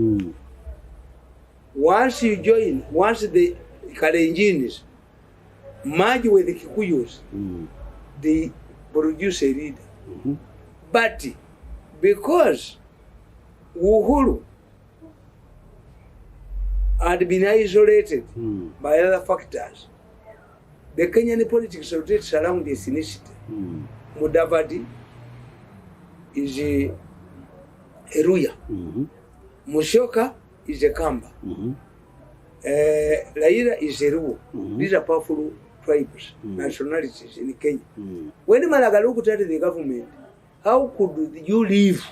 Once the Kalenjins merge with the Kikuyus, they produce a leader. But because Uhuru had been isolated by other factors, the Kenyan politics rotates around this initiative. Mudavadi is a Ruya. Musyoka is a Kamba. Raila is a Ruo. These are powerful tribes, nationalities in Kenya. When Malaga looked at the government, how could you leave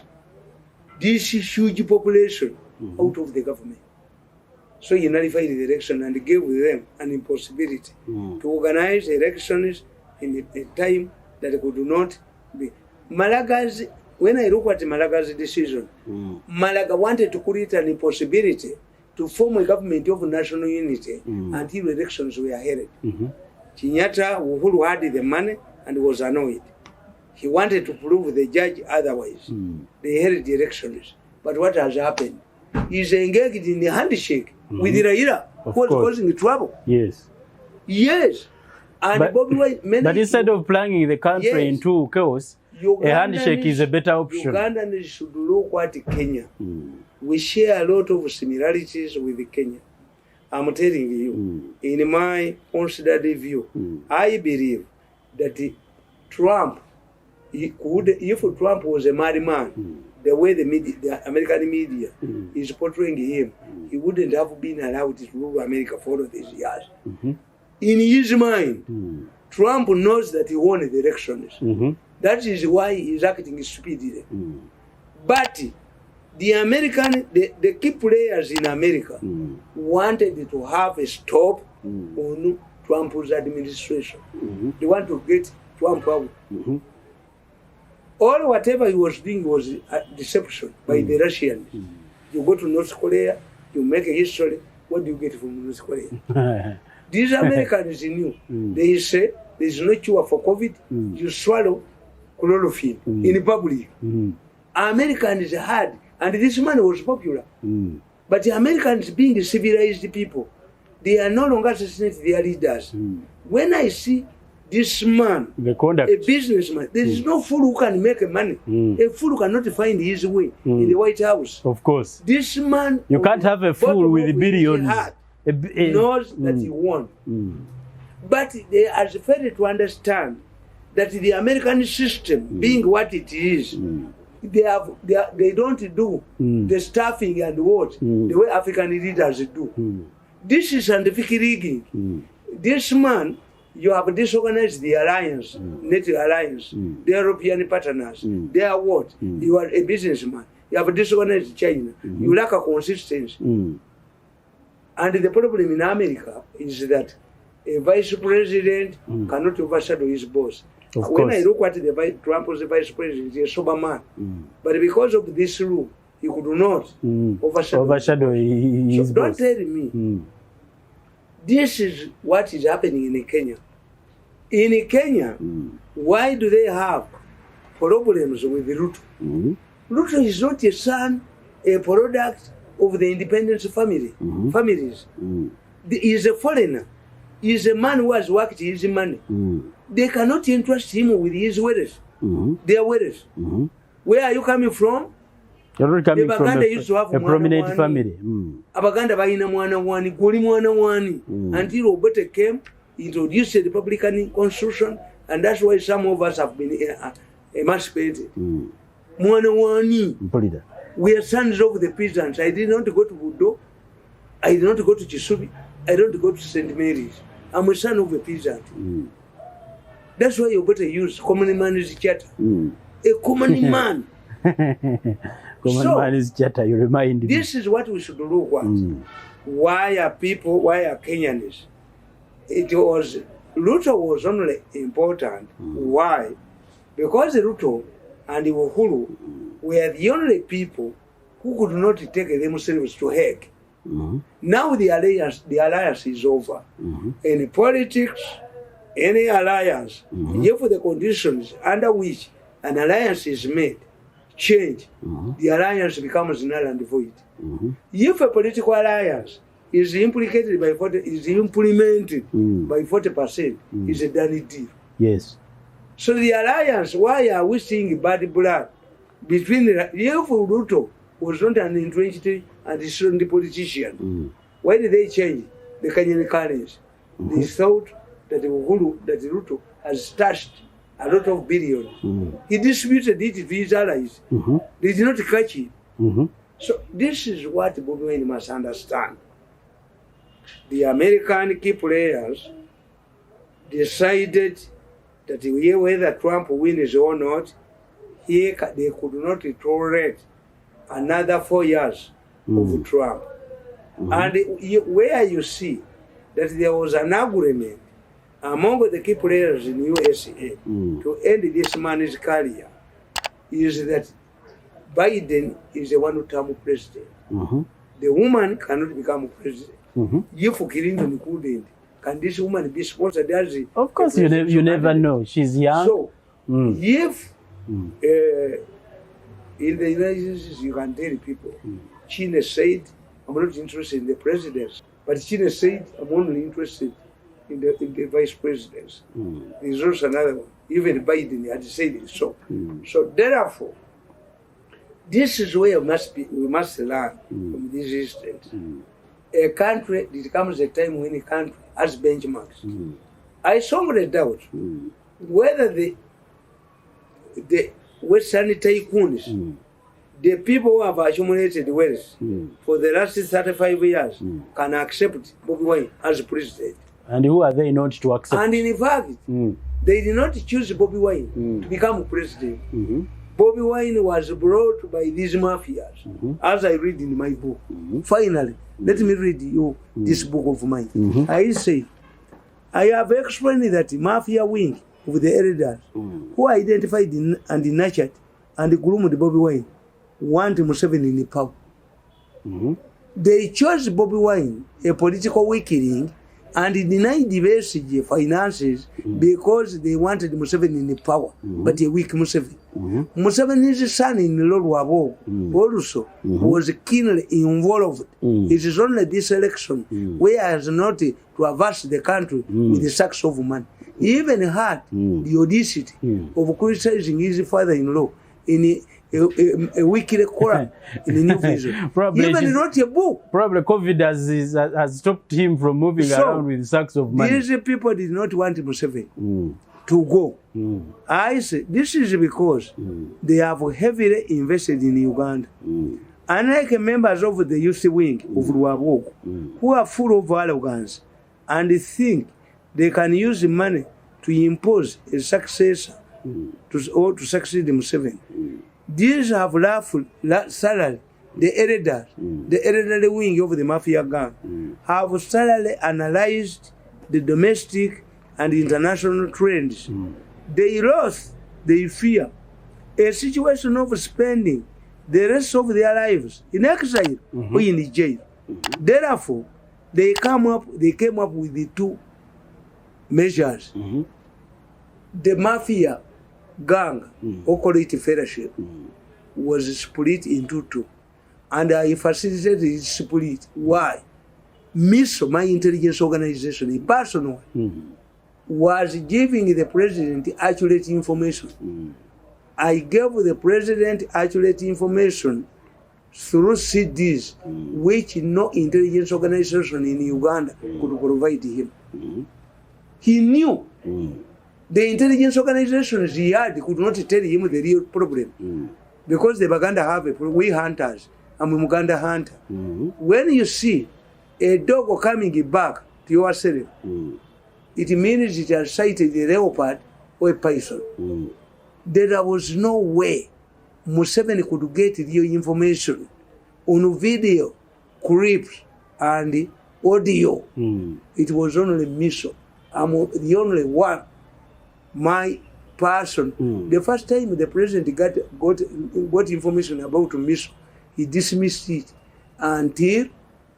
this huge population out of the government? So he nullified the election and gave them an impossibility to organize elections in a time that could not be. Malaga's, when I look at Malaga's decision, Malaga wanted to create an impossibility to form a government of national unity until elections were held. Kenyatta, Uhuru had the money and was annoyed. He wanted to prove the judge otherwise. They held the elections. But what has happened? He's engaged in a handshake with Raila, who was causing trouble. Yes. And but instead of plunging the country into chaos, a handshake is a better option. Ugandans should look at Kenya. We share a lot of similarities with Kenya. I'm telling you, in my considered view, I believe that Trump, if Trump was a madman, the way the American media is portraying him, he wouldn't have been allowed to rule America for all these years. In his mind, Trump knows that he won the elections. That is why he's acting stupidly. But the key players in America wanted to have a stop on Trump's administration. They want to get Trump out. All whatever he was doing was deception by the Russians. You go to North Korea, you make a history. What do you get from North Korea? These Americans knew. They say there is no cure for COVID. You swallow chloroquine in public. Americans had, and this man was popular. But the Americans, being civilized people, they are no longer assassinating their leaders. When I see this man, a businessman, there is no fool who can make money. A fool cannot find his way in the White House. Of course. This man, you can't have a fool with billions. Knows that he won. But they are failed to understand that the American system, being what it is, they don't do the staffing and what the way African leaders do. This is scientific rigging. This man, you have disorganized the alliance, NATO alliance, the European partners. They are what? You are a businessman. You have disorganized China. You lack a consistency. And the problem in America is that a vice president cannot overshadow his boss. When I look at Trump's vice president, he's a sober man. But because of this rule, he could not overshadow his boss. Don't tell me. This is what is happening in Kenya. In Kenya, why do they have problems with Ruto? Ruto is not a son, a product of the independence families. He is a foreigner. He is a man who has worked his money. They cannot entrust him with his wealth. Their wealth. Where are you coming from? You're coming from a prominent family. Abaganda baina mwana wani, guli mwana wani. Until Obote came, he introduced the Republican Constitution, and that's why some of us have been emancipated. Mwana wani. We are sons of the peasants. I did not go to Budo. I did not go to Chisubi. I don't go to St. Mary's. I'm a son of a peasant. That's why you better use common man's charter. A common man. Common man's charter, you remind me. This is what we should look at. Why are Kenyans? Ruto was only important. Why? Because Ruto and Uhuru were the only people who could not take themselves to heck. Now the alliance is over. In politics, any alliance, if the conditions under which an alliance is made change, the alliance becomes null and void. If a political alliance is implemented by 40%, it's a done deal. Yes. So the alliance, why are we seeing bad blood between if Ruto was not an entrenched and strong politician? Why did they change the Kenyan currency? They thought that Ruto has stashed a lot of billions. He distributed it to his allies. They did not catch it. So this is what Budwayne must understand. The American key players decided that whether Trump wins or not, they could not tolerate another 4 years of Trump. And where you see that there was an agreement among the key players in USA to end this man's career, is that Biden is a one-term president. The woman cannot become president. If Clinton couldn't, can this woman be sponsored as a Of course, you never know. She's young. So, if in the United States you can tell people, China said, I'm not interested in the presidency, but China said, I'm only interested in the vice presidency. There's also another one. Even Biden had said so. So therefore, this is where we must learn from this instance. A country, it comes a time when a country has benchmarks. I strongly doubt whether the Western tycoons, the people who have accumulated wealth for the last 35 years, can accept Bobi Wine as president. And who are they not to accept? And in fact, they did not choose Bobi Wine to become president. Bobi Wine was brought by these mafias, as I read in my book. Finally, let me read you this book of mine. I say, I have explained that mafia wing of the elders who identified and nurtured and groomed Bobi Wine want Museveni in power. They chose Bobi Wine, a political weakling, and denied the Besigye finances because they wanted Museveni in power, but a weak Museveni. Museveni's son-in-law Wabo also was keenly involved. It is only this election where he has not to avast the country with the sacks of money. He even had the audacity of criticizing his father-in-law in a weekly column in the New Vision. Even wrote a book. Probably COVID has stopped him from moving around with sacks of money. These people did not want Museveni to go. I say this is because they have heavily invested in Uganda. Unlike members of the youth wing of Luaboko, who are full of arrogance and think they can use the money to impose a successor to succeed Museveni. These have salary, the elderly wing of the mafia gang, have thoroughly analyzed the domestic and international trends. They lost, they fear a situation of spending the rest of their lives in exile or in the jail. Therefore, they came up with the two measures. The mafia gang, Okolite Fellowship, was split into two. And I facilitated its split. Why? M.i.S.O, my intelligence organization, in personal, was giving the president accurate information. I gave the president accurate information through CDs, which no intelligence organization in Uganda could provide him. He knew the intelligence organizations he had could not tell him the real problem. Because the Baganda have it, we hunters, I'm a Muganda hunter. When you see a dog coming back to yourself, it means it has sighted a leopard or a python. There was no way Museveni could get real information on video, clips, and audio. It was only M.i.S.O. I'm the only one. My person, the first time the president got information about M.i.S.O, he dismissed it until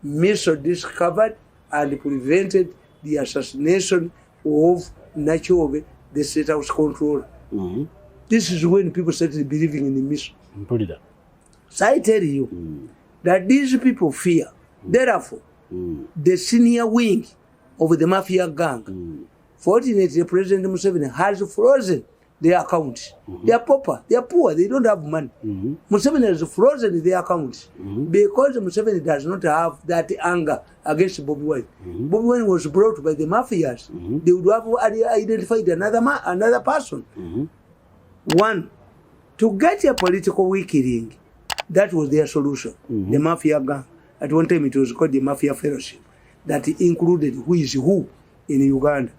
M.i.S.O discovered and prevented the assassination of Nachobe, the State House controller. This is when people started believing in the M.i.S.O. So I tell you that these people fear. Therefore, the senior wing of the mafia gang, fortunately, President Museveni has frozen their accounts. They are pauper, they are poor, they don't have money. Museveni has frozen their accounts because Museveni does not have that anger against Bobi Wine. Bobi Wine was brought by the mafias. They would have identified another person. One, to get a political weakening, that was their solution. The mafia gang. At one time it was called the Mafia Fellowship, that included who is who in Uganda.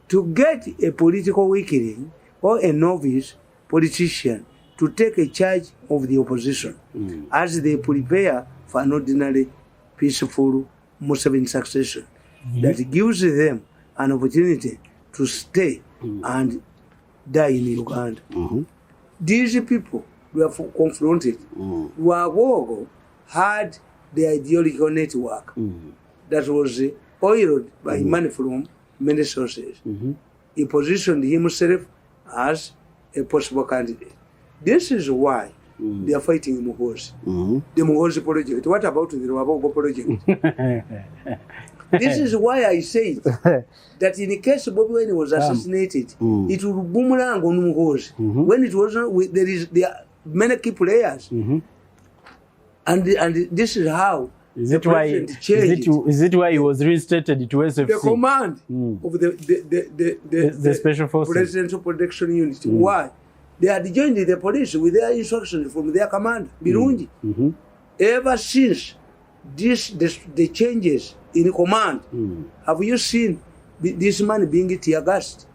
To get a political weakening or a novice politician to take a charge of the opposition as they prepare for an ordinary, peaceful Museveni succession that gives them an opportunity to stay and die in Uganda. These people were confronted. Wagogo had the ideological network that was oiled by money from many sources. He positioned himself as a possible candidate. This is why they are fighting Muhozi. The Muhozi project. What about the Wagogo project? This is why I say that in case Bobi Wine was assassinated, it would boomerang on Mugozi. When it wasn't, there are many key players. And this is how is it why he was reinstated to SFC? The command of the special forces, Presidential Protection Unit. Why? They had joined the police with their instructions from their command, Birungi. Ever since the changes in command, have you seen this man being tear gassed?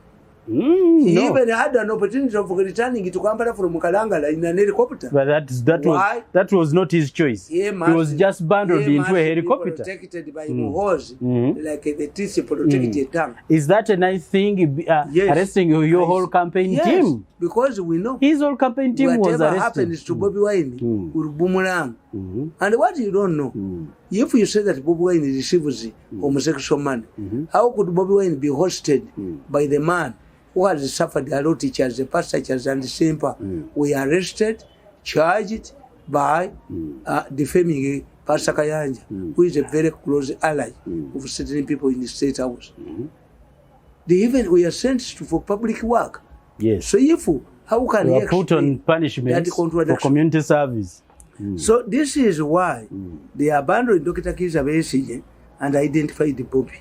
He even had an opportunity of returning to Kampala from Kalangala in an helicopter. But that was not his choice. He was just bundled into a helicopter. Protected by Muhozi, like the teeth protect your tongue. Is that a nice thing? Yes. Arresting your whole campaign team? Because we know his whole campaign team was arrested. Whatever happens to Bobi Wine will boomerang. And what you don't know, if you say that Bobi Wine receives homosexual money, how could Bobi Wine be hosted by the man who has suffered a lot? Teachers, the pastors, and the simple were arrested, charged by defaming Pastor Kayanja, who is a very close ally of certain people in the State House. They even were sentenced for public work. Yes. So how can he put on punishment for community service? So this is why they abandoned Dr. Kizza Besigye and identified the Bobi.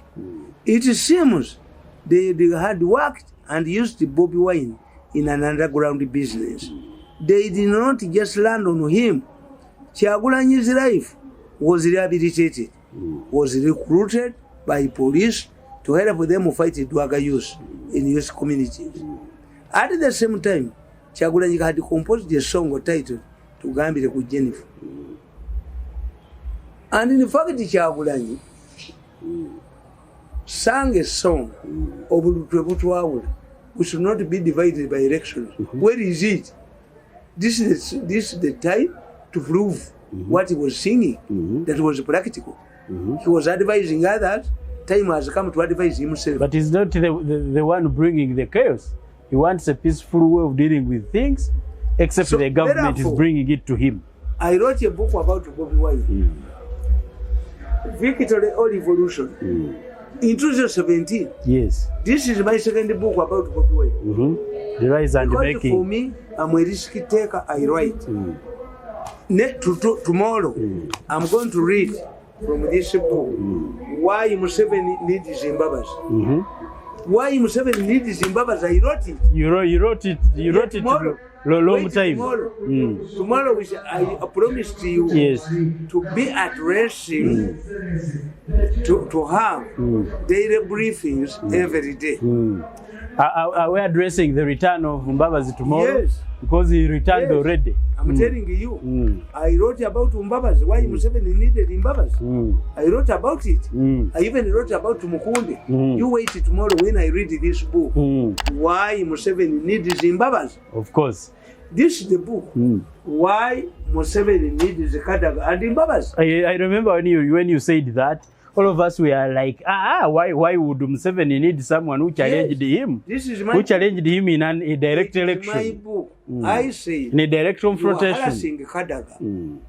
It seems they had worked and used the Bobi Wine in an underground business. They did not just land on him. Kyagulanyi's life was rehabilitated, was recruited by police to help them fight drug use in youth communities. At the same time, Kyagulanyi had composed a song titled Tugambire ku Jennifer. And in fact, Kyagulanyi sang a song of we should not be divided by elections. Where is it? This is the time to prove what he was singing, that was practical. He was advising others. Time has come to advise himself. But he's not the one bringing the chaos. He wants a peaceful way of dealing with things, except the government is bringing it to him. I wrote a book about Bobi Wine, Victory or Revolution, in 2017. Yes. This is my second book about Bobi Wine. The rise and because making. For me, I'm a risk taker, I write. Tomorrow, I'm going to read from this book why Museveni needs Zimbabwe. Why Museveni needs Zimbabwe, I wrote it. You wrote it tomorrow. Long time. Tomorrow I promised you to be addressing, to have daily briefings every day. Are we addressing the return of Mbabazi tomorrow? Yes. Because he returned already. I'm telling you. I wrote about Mbabazi, why Museveni needed Mbabazi. I wrote about it. I even wrote about Mukunde. You wait tomorrow when I read this book. Why Museveni needs Mbabazi. Of course. This is the book. Why Museveni needs Kadaga and Mbabazi. I remember when you said that, all of us were like, why would Museveni need someone who challenged him? This is my who challenged him in a direct election. My book. I say in a direct confrontation. You are harassing Kadaga.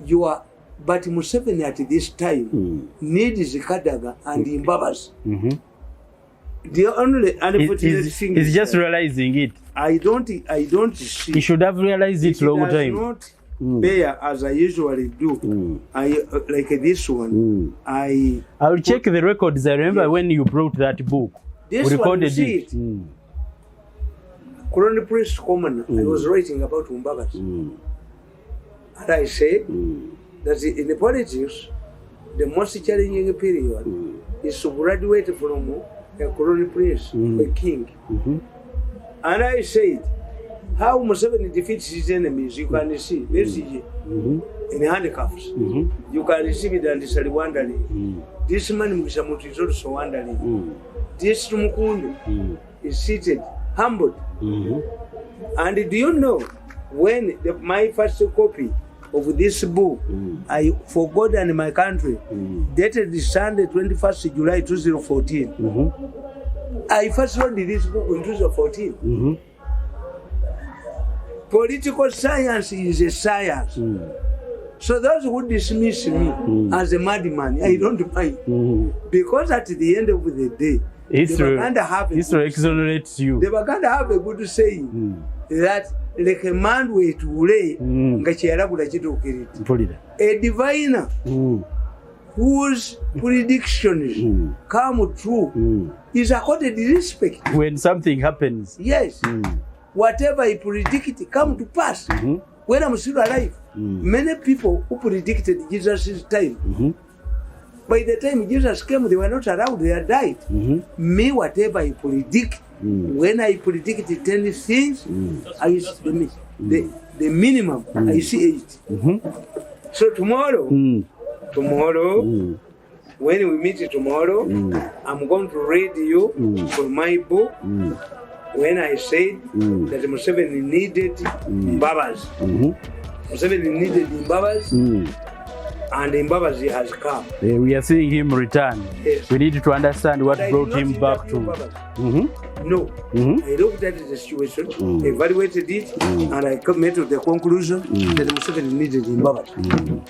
You are, but Museveni at this time needs Kadaga and Mbabazi. The only unfortunate thing is just realizing it. I don't see. He should have realized it long time. Not bear as I usually do. I like this one. I'll check the records. I remember when you brought that book. This we recorded one, it. Colonel Prince Common, I was writing about Mbabazi. And I say that in the politics, the most challenging period is to graduate from a colonial prince, a king. And I said, how Museveni defeats his enemies, you can see, basically, in handcuffs. You can see it and it's wondering. This man is also wondering. This Mukundu is seated, humbled. And do you know, when my first copy of this book, I for God and my country, dated Sunday 21st July 2014. I first read this book in 2014. Political science is a science. So those who dismiss me as a madman, I don't mind. Because at the end of the day, history exonerates you. They were going to have a good saying that like a man wait a diviner whose predictions come true is accorded respect. When something happens. Yes. Whatever he predicted come to pass. When I'm still alive, many people who predicted Jesus' time, by the time Jesus came, they were not around, they had died. Me, whatever I predict, when I predicted 10 things, I see the minimum, I see 8. So tomorrow, when we meet tomorrow, I'm going to read you from my book when I said that Museveni needed Mbabas. Museveni needed Mbabas, and Mbabazi has come. We are seeing him return. Yes. We need to understand what brought him back to. No. I looked at the situation, evaluated it, and I came to the conclusion that Museveni needed Mbabazi.